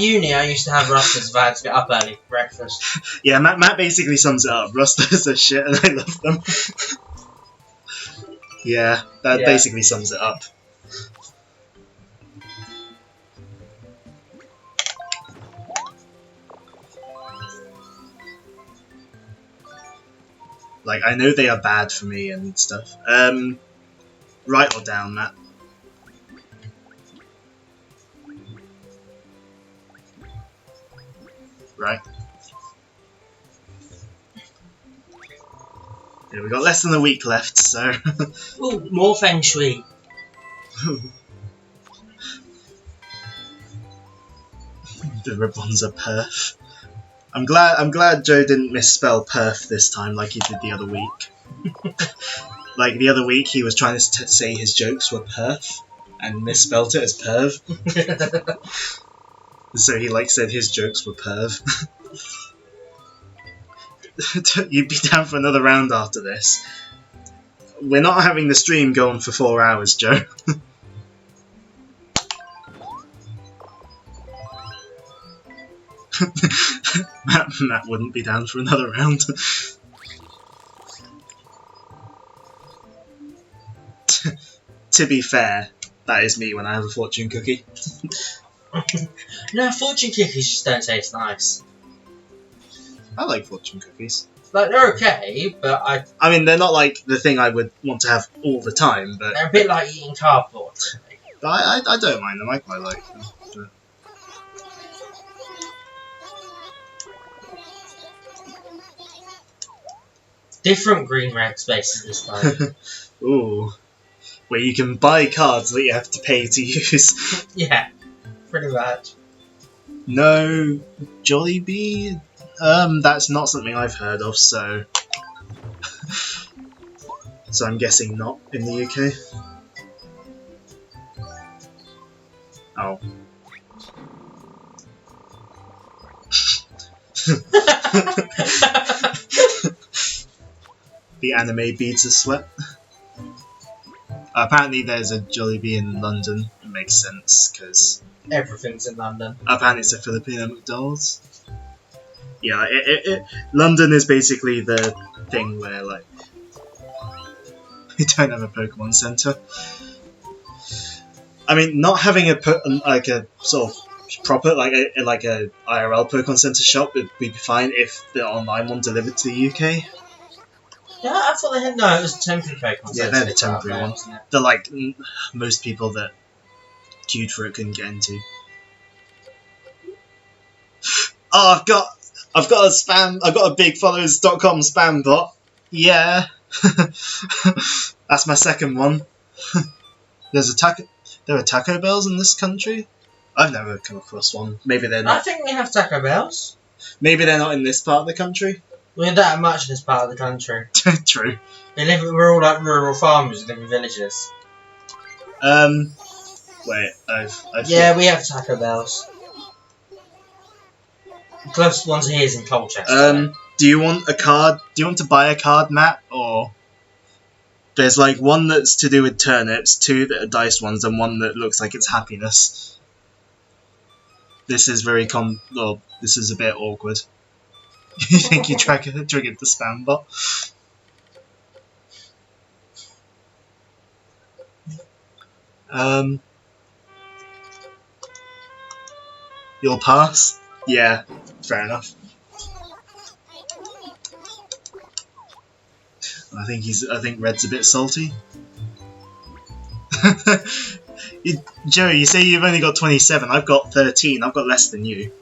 Uni, I used to have Rustlers if I had to get up early for breakfast. Yeah, Matt basically sums it up. Rustlers are shit and I love them. Yeah, that basically sums it up. Like, I know they are bad for me and stuff. Right or down, Matt? Yeah, we've got less than a week left, so... Ooh, more feng shui. The ribbons are perf. I'm glad Joe didn't misspell perf this time like he did the other week. Like the other week he was trying to say his jokes were perf and misspelled it as perv. So he said his jokes were perv. You'd be down for another round after this. We're not having the stream go on for 4 hours, Joe. Matt wouldn't be down for another round. To be fair, that is me when I have a fortune cookie. No, fortune cookies just don't taste nice. I like fortune cookies. Like, they're okay, but I mean, they're not like the thing I would want to have all the time, but... they're a bit like eating cardboard. I don't mind them, I quite like them. But... Different green red spaces this time. Ooh. Where you can buy cards that you have to pay to use. Yeah, pretty much. No, Jollibee? That's not something I've heard of, so... So I'm guessing not in the UK. Oh. The anime beads of sweat. Apparently there's a Jollibee in London. It makes sense, because... Everything's in London. Apparently it's a Filipino McDonald's. Yeah, London is basically the thing where, like... we don't have a Pokemon Center. I mean, not having a sort of proper, like a IRL Pokemon Center shop would be fine if the online one delivered to the UK. Yeah, I thought they had... No, it was a temporary Pokemon. Yeah, they're the temporary ones. They're like most people that queued for it couldn't get into. Oh, I've got a big followers.com spam bot. Yeah. That's my second one. There are Taco Bells in this country? I've never come across one. Maybe they're not. I think we have Taco Bells. Maybe they're not in this part of the country. We don't have much in this part of the country. True. We're all like rural farmers who live in villages. Wait, Yeah, we have Taco Bells. The closest ones here is in Colchester. Do you want a card? Do you want to buy a card, Matt? Or there's like one that's to do with turnips, 2 that are dice ones, and 1 that looks like it's happiness. This is very well, this is a bit awkward. You think you triggered the spam bot? You'll pass? Yeah, fair enough. I think Red's a bit salty. Joe, you say you've only got 27. I've got 13. I've got less than you.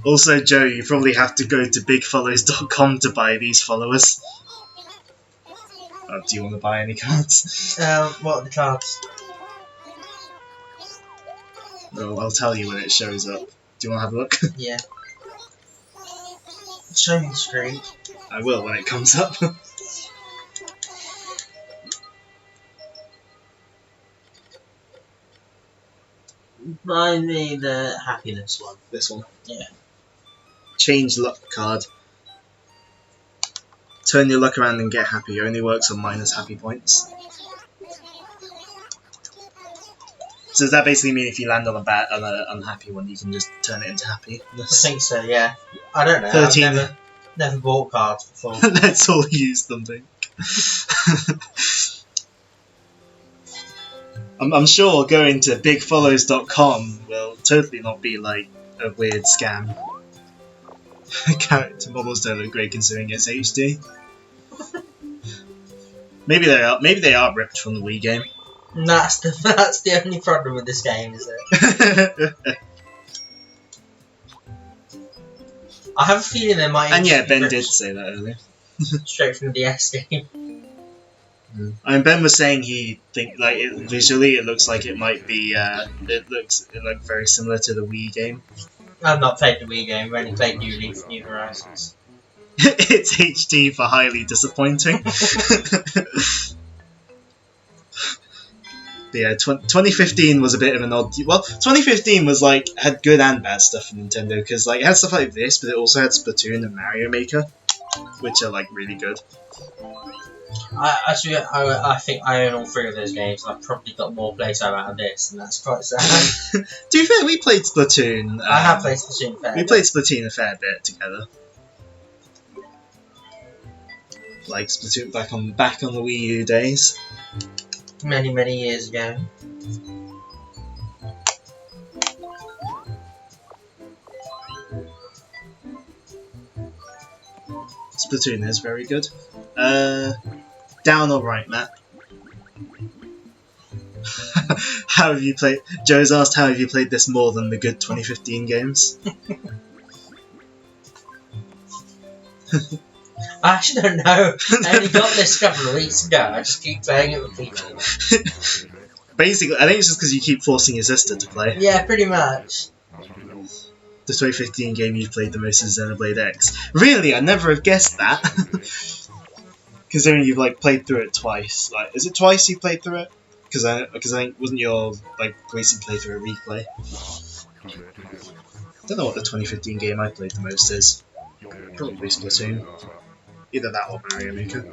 Also, Joe, you probably have to go to bigfollows.com to buy these followers. Do you want to buy any cards? What are the cards? Well, I'll tell you when it shows up. Do you want to have a look? Yeah. Show me the screen. I will when it comes up. Buy me the happiness one. This one? Yeah. Change luck card. Turn your luck around and get happy. Only works on minus happy points. So does that basically mean if you land on an unhappy one, you can just turn it into happiness? I think so, yeah. I don't know. 13. I've never bought cards before. Let's all use them, think. I'm sure going to bigfollows.com will totally not be like a weird scam. Character models don't look great considering it's HD. Maybe they are ripped from the Wii game. That's the only problem with this game, is it? I have a feeling there might. And yeah, be Ben ripped did say that earlier. straight from the DS game. I mean, Ben was saying he think like visually it looks like it might be. It looked very similar to the Wii game. I've not played the Wii game. I've only played New Horizons. It's HD for highly disappointing. But yeah, 2015 was a bit of an odd. Well, 2015 was like had good and bad stuff for Nintendo because like it had stuff like this, but it also had Splatoon and Mario Maker, which are like really good. I think I own all three of those games, and I've probably got more playtime out of this, and that's quite sad. To be fair, we played Splatoon. I have played Splatoon a fair bit. Played Splatoon a fair bit together. Like Splatoon back on the Wii U days. Many years ago. Splatoon is very good. Down or right, Matt? How have you played? Joe's asked, how have you played this more than the good 2015 games? I actually don't know. I only got this a couple of weeks ago. I just keep playing it with people. Basically, I think it's just because you keep forcing your sister to play. Yeah, pretty much. The 2015 game you've played the most is Xenoblade X. Really, I never have guessed that. Considering you've like played through it twice. Like, is it twice you played through it? Because I think wasn't your like recent playthrough a replay? I don't know what the 2015 game I played the most is. Probably Splatoon. Either that or Mario Maker.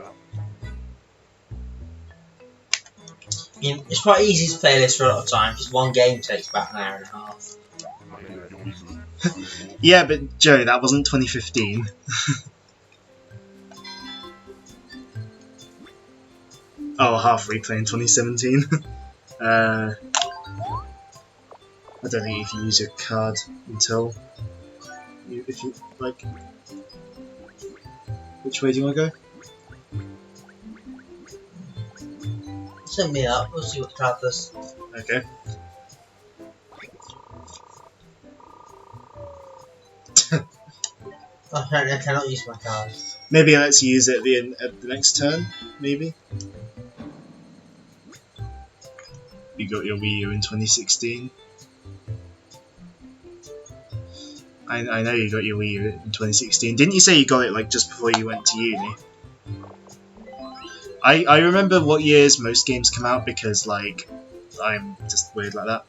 I mean, it's quite easy to play this for a lot of time, because one game takes about an hour and a half. Yeah, but Joe, that wasn't 2015. Oh, half replay in 2017. I don't think you can use your card until if you like. Which way do you want to go? Send me up, we'll see what the card does. Okay. Oh, I cannot use my card. Maybe it lets you use it at the next turn, maybe? You got your Wii U in 2016. I know you got your Wii U in 2016. Didn't you say you got it like just before you went to uni? I remember what years most games come out because like I'm just weird like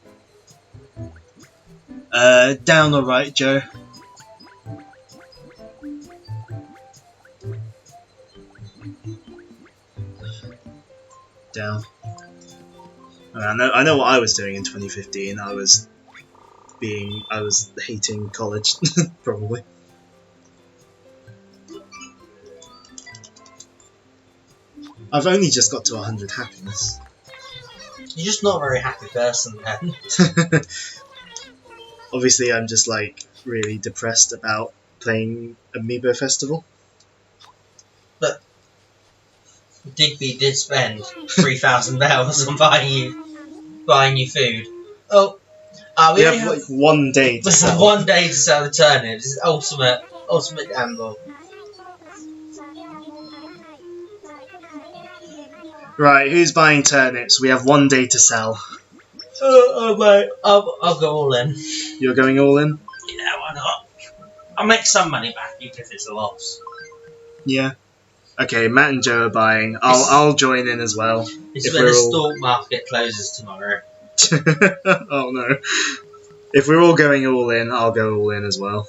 that. Down or right, Joe? Down. I know what I was doing in 2015. I was hating college, probably. I've only just got to 100 happiness. You're just not a very happy person then. Obviously, I'm just like really depressed about playing Amiibo Festival. But Digby did spend 3,000 bells on buying you food. Oh, we only have like 1 day to sell. 1 day to sell the turnips. It's ultimate gamble. Right, who's buying turnips? We have 1 day to sell. Wait, I'll go all in. You're going all in? Yeah, why not? I'll make some money back, even if it's a loss. Yeah. Okay, Matt and Joe are buying. I'll join in as well. It's when the stock market closes tomorrow. Oh no. If we're all going all in, I'll go all in as well.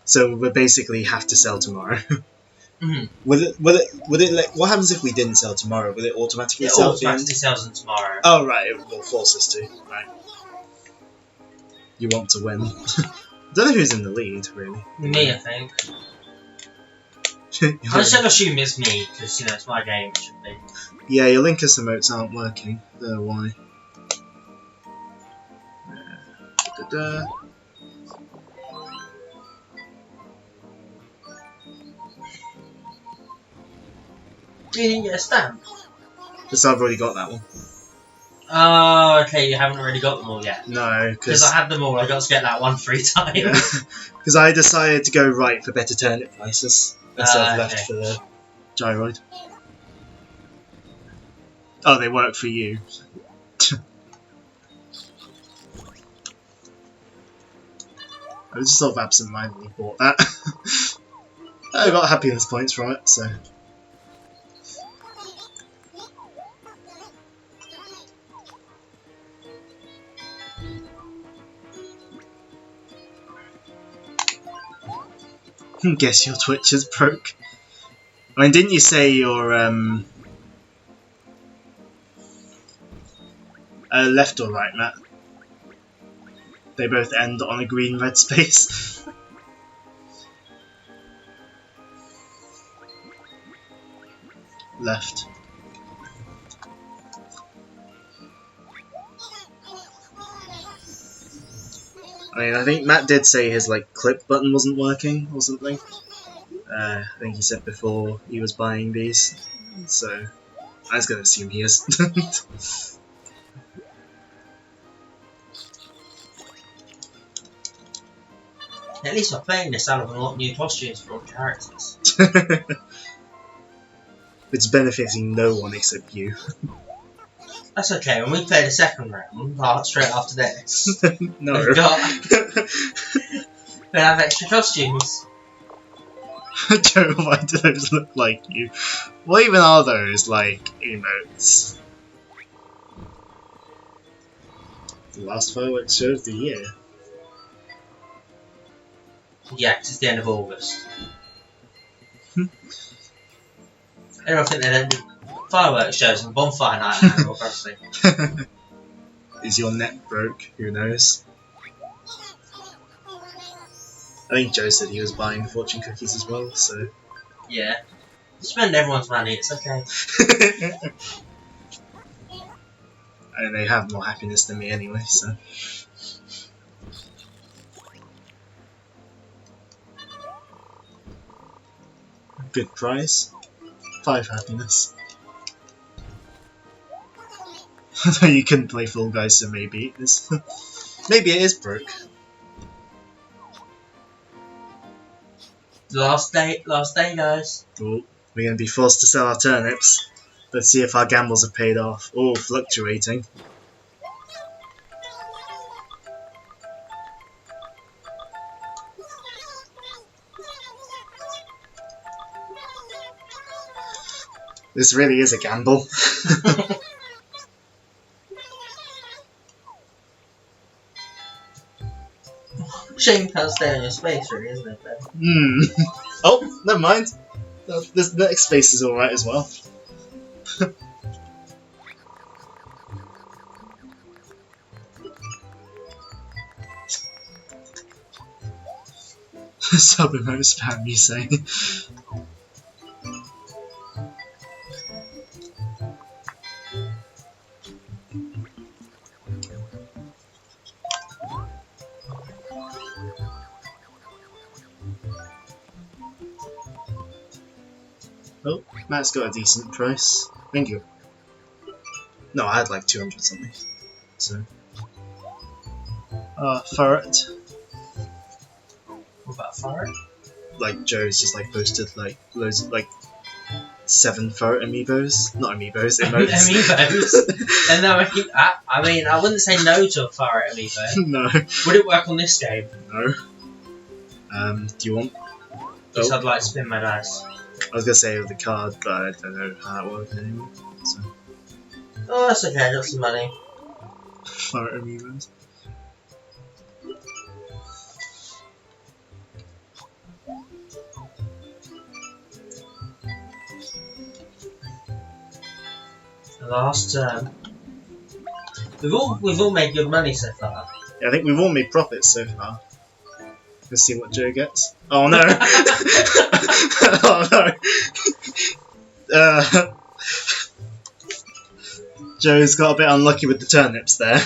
So we basically have to sell tomorrow. Mm-hmm. Would it what happens if we didn't sell tomorrow? Will it automatically sell? It automatically sells them tomorrow. Oh right, it will force us to. Right. You want to win. I don't know who's in the lead, really. Me, I think. I just assume it's me, because, it's my game, it should be. Yeah, your Linkus emotes aren't working. I don't know why. da. You didn't get a stamp? Because I've already got that one. Oh, okay, you haven't already got them all yet. No, Because I had them all, I got to get that one 3 times. Because I decided to go right for better turnip prices instead of left Okay. for the gyroid. Oh, they work for you. I just sort of absent-mindedly bought that. I got happiness points from it, so. Guess your Twitch is broke. I mean, didn't you say your left or right, Matt? They both end on a green-red space. Left. I mean, I think Matt did say his like clip button wasn't working or something. I think he said before he was buying these, so I was gonna assume he is. At least by playing this, I'll have unlocked new costumes for all characters. It's benefiting no one except you. That's okay, when we play the second round, straight after this, No. we'll have extra costumes. Joe, why do those look like you? What even are those, like, emotes? The last fireworks show of the year. Yeah, 'cause it's the end of August. I don't think they don't do fireworks shows and bonfire night in Animal Crossing. Is your net broke? Who knows? I think Joe said he was buying fortune cookies as well, so. Yeah. Spend everyone's money, it's okay. And they have more happiness than me anyway, so. Good price. 5 happiness. You couldn't play Fall Guys, so maybe it is. Maybe it is broke. Last day, guys. Oh, we're going to be forced to sell our turnips. Let's see if our gambles have paid off. Oh, fluctuating. This really is a gamble. Shame you can't stay on your space, really, isn't it, Ben? Oh, never mind. This next space is alright as well. Sub emote spam, you say? Oh, Matt's got a decent price. Thank you. No, I had like 200 something. So. Ferret. What about Fire? Like, Joe's just like posted like loads of like 7 ferret amiibos. Not amiibos, emotes. Amiibos? And I mean, I wouldn't say no to a Fire Amiibo. No. Would it work on this game? No. Do you want. Yes, Oh. I'd like to spin my dice. I was gonna say with the card, but I don't know how that works anymore. So. Oh, that's okay, I got some money. Ferret amiibos. Last term. We've all made good money so far. Yeah, I think we've all made profits so far. Let's see what Joe gets. Oh no! Oh no! Joe's got a bit unlucky with the turnips there.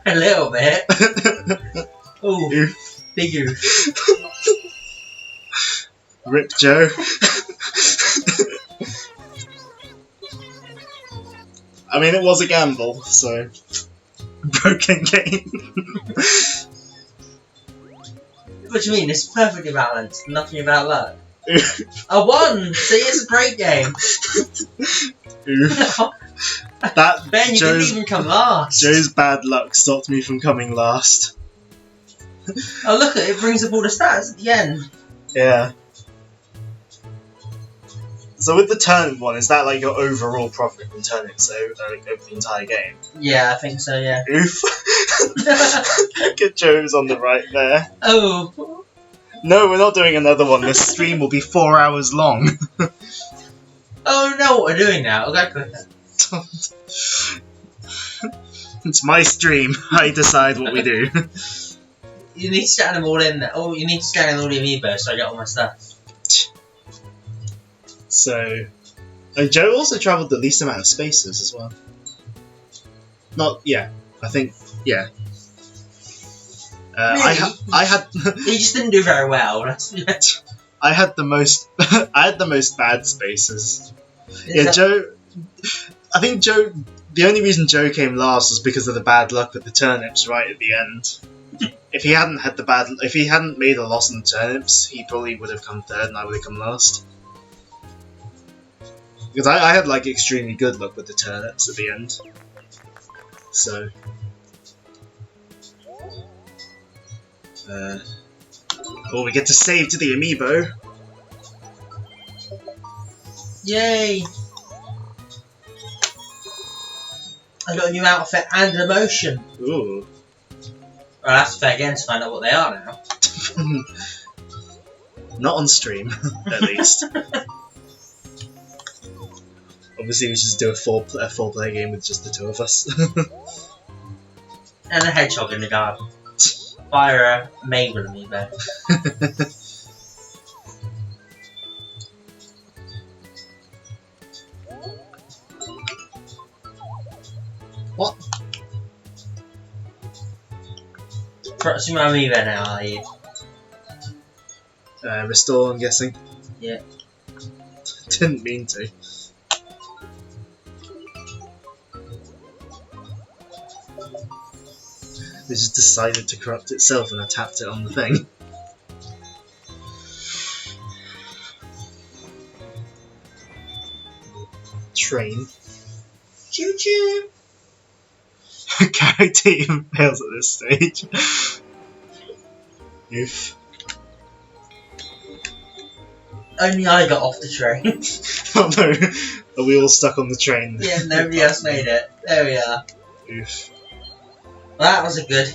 A little bit. Ooh, big oof. Rip Joe. I mean, it was a gamble, so broken game. What do you mean? It's perfectly balanced. Nothing about luck. I won. See, it's a great game. Oof. That Ben, you didn't even come last. Joe's bad luck stopped me from coming last. Oh, look, it brings up all the stats at the end. Yeah. So with the turnip one, is that like your overall profit from turnips over the entire game? Yeah, I think so, yeah. Oof. Look at Joe's on the right there. Oh. No, we're not doing another one. This stream will be 4 hours long. Oh, I know what we're doing now. Okay, quick. It's my stream. I decide what we do. You need to scan them all in there. Oh, you need to scan in all the Amiibo so I get all my stuff. So, and Joe also travelled the least amount of spaces as well. Not, yeah, I think, yeah. Really? I had. He just didn't do very well. I had the most. I had the most bad spaces. Yeah, Joe. I think Joe. The only reason Joe came last was because of the bad luck with the turnips right at the end. If he hadn't made a loss on the turnips, he probably would have come third, and I would have come last. Because I had like extremely good luck with the turnips at the end. So. Oh, we get to save to the Amiibo. Yay! I got a new outfit and emotion. Ooh. Well, I'll have to play again to find out what they are now. Not on stream, at least. Obviously, we should just do a four-player game with just the two of us. And a hedgehog in the garden. Fire a Amiibo Amiibo. What? So my Amiibo now, are you? Restore, I'm guessing. Yeah. Didn't mean to. It just decided to corrupt itself and I tapped it on the thing. Train. Choo choo! Character even fails at this stage. Oof. Only I got off the train. Oh no, are we all stuck on the train? Yeah, nobody else made it. There we are. Oof. Well, that was a good.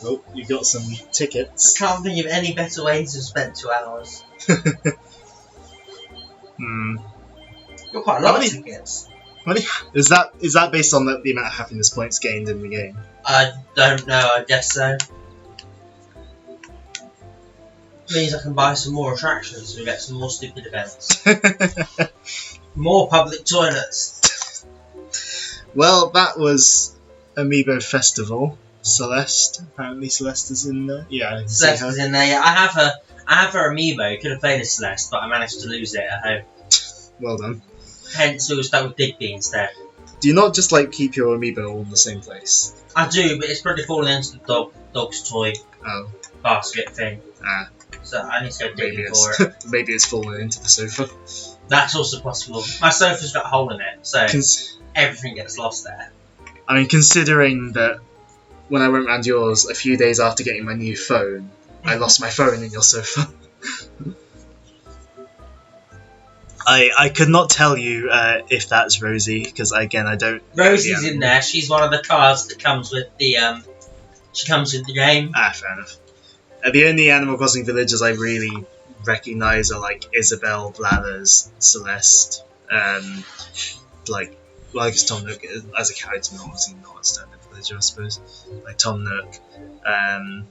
Oh, you got some tickets. Can't think of any better way to spend 2 hours. Hmm. Got quite a lot of tickets. Is that based on the amount of happiness points gained in the game? I don't know, I guess so. Means I can buy some more attractions and get some more stupid events. More public toilets. Well, that was Amiibo Festival. Celeste. Apparently Celeste is in there. Yeah, I can see Celeste her. is in there, yeah. I have her Amiibo. Could have played as Celeste, but I managed to lose it at home. Well done. Hence, we were stuck with Digby instead. Do you not just like keep your Amiibo all in the same place? I do, but it's probably fallen into the dog's toy Oh. basket thing. Ah. So I need to go Maybe digging for it. maybe it's fallen into the sofa. That's also possible. My sofa's got a hole in it, so Cons everything gets lost there. I mean, considering that when I went round yours a few days after getting my new phone, I lost my phone in your sofa. I could not tell you if that's Rosie, because again, I don't... Rosie's in there. She's one of the cards that comes with the she comes with the game. Ah, fair enough. The only Animal Crossing villagers I really recognise are like Isabelle, Blathers, Celeste, well, I guess Tom Nook as a character, obviously not a standard villager, I suppose. Like Tom Nook, I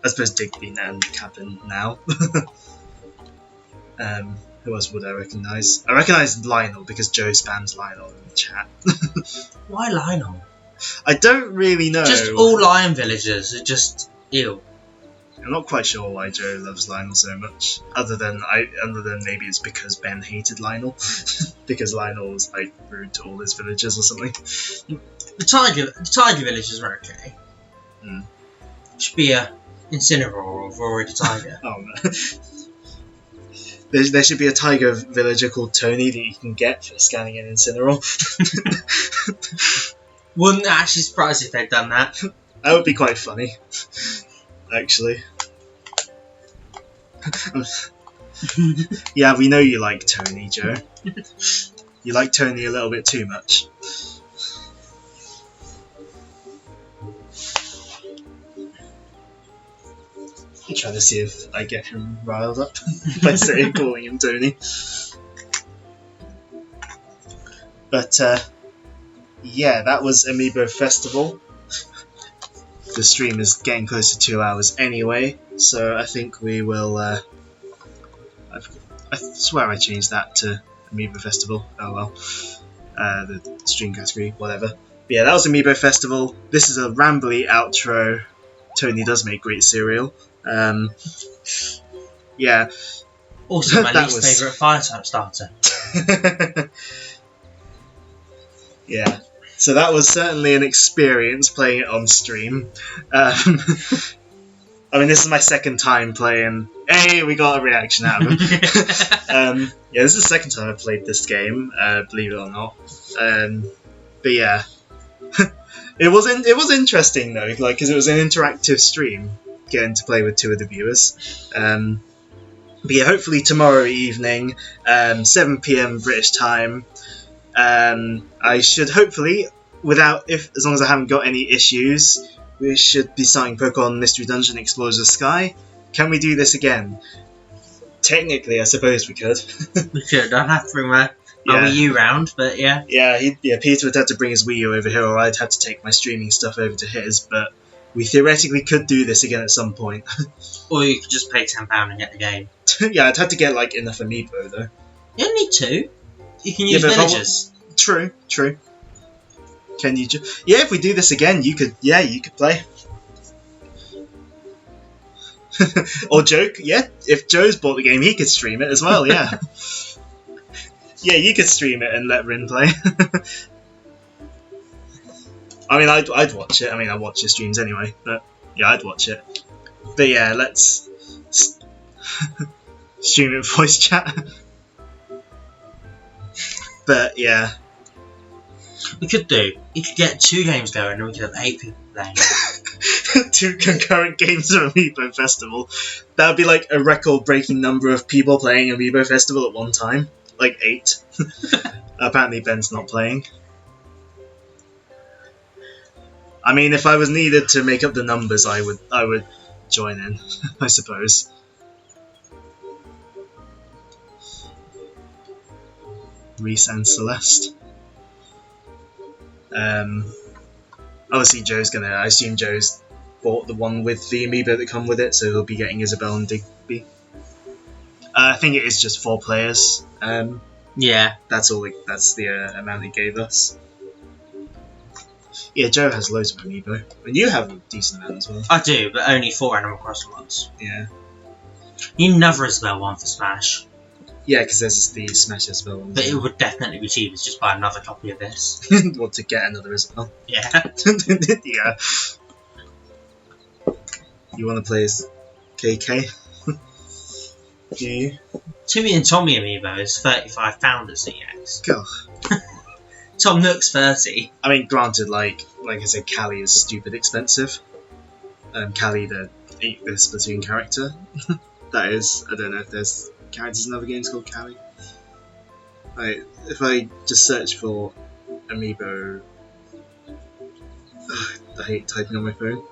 suppose Digby and Captain now. Who else would I recognise? I recognise Lionel because Joe spams Lionel in the chat. Why Lionel? I don't really know. Just all lion villagers are just ew. I'm not quite sure why Joe loves Lionel so much. Other than maybe it's because Ben hated Lionel, because Lionel was like rude to all his villagers or something. The tiger villagers are okay. Should be a Incineroar or Rory the Tiger. Oh no. There should be a tiger villager called Tony that you can get for scanning an Incineroar. Wouldn't actually surprise if they'd done that. That would be quite funny, actually. Yeah, we know you like Tony, Joe. You like Tony a little bit too much. I'm trying to see if I get him riled up by calling him Tony. But yeah, that was Amiibo Festival. The stream is getting close to 2 hours anyway, so I think we will. I swear I changed that to Amiibo Festival. Oh well, the stream category, whatever. But yeah, that was Amiibo Festival. This is a rambly outro. Tony does make great cereal. Yeah. Also, my least favourite fire type starter. Yeah. So that was certainly an experience playing it on stream. I mean, this is my second time playing. Hey, we got a reaction out of him. Yeah, this is the second time I've played this game, believe it or not. But yeah, it was interesting though, like because it was an interactive stream, getting to play with two of the viewers. But yeah, hopefully tomorrow evening, 7 PM British time. I should hopefully, as long as I haven't got any issues, we should be starting Pokemon Mystery Dungeon Explorers of Sky. Can we do this again? Technically, I suppose we could. We could. I'd have to bring my Wii U round, but yeah. Yeah, Peter would have to bring his Wii U over here, or I'd have to take my streaming stuff over to his, but we theoretically could do this again at some point. Or you could just pay £10 and get the game. Yeah, I'd have to get like enough Amiibo though. You don't need to. You can use villagers. True. Can you? Yeah, if we do this again, you could. Yeah, you could play. Or Joe. Yeah, if Joe's bought the game, he could stream it as well. Yeah. Yeah, you could stream it and let Rin play. I mean, I'd watch it. I mean, I watch your streams anyway, but yeah, I'd watch it. But yeah, let's stream it voice chat. But yeah. We could do. You could get 2 games going and we could have 8 people playing. 2 concurrent games of Amiibo Festival. That would be like a record-breaking number of people playing Amiibo Festival at one time. Like 8. Apparently Ben's not playing. I mean, if I was needed to make up the numbers, I would join in, I suppose. Reese and Celeste. Obviously I assume Joe's bought the one with the Amiibo that come with it, so he'll be getting Isabelle and Digby. I think it is just 4 players. Yeah. That's the amount he gave us. Yeah, Joe has loads of Amiibo. And you have a decent amount as well. I do, but only 4 Animal Crossing ones. Yeah. You need another Isabelle one for Smash. Yeah, because there's the Smash Isabelle one. But it would definitely be cheaper to just buy another copy of this. Want to get another Isabelle? Yeah. Yeah. You want to play as KK? Do you? Timmy and Tommy Amiibo is £35 at CX. Go. Tom Nook's 30. I mean, granted, like I said, Callie is stupid expensive. Callie, the Splatoon character. That is, I don't know if there's characters in other games called Callie. Right, if I just search for Amiibo, I hate typing on my phone.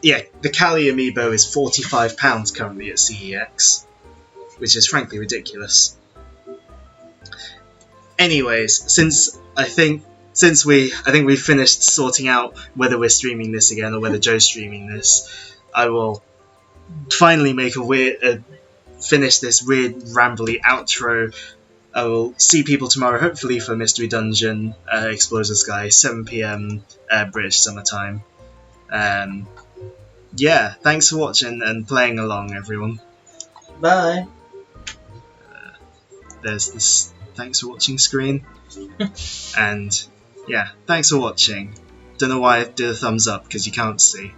Yeah, the Callie Amiibo is £45 currently at CEX, which is frankly ridiculous. Anyways, I think we've finished sorting out whether we're streaming this again or whether Joe's streaming this, I will finally make finish this weird rambly outro I will see people tomorrow, hopefully for Mystery Dungeon, Explores the Sky, 7 p.m. British Summer Time. Yeah, thanks for watching and playing along, everyone. Bye. There's this thanks for watching screen. And yeah, thanks for watching. Don't know why I did a thumbs up, because you can't see.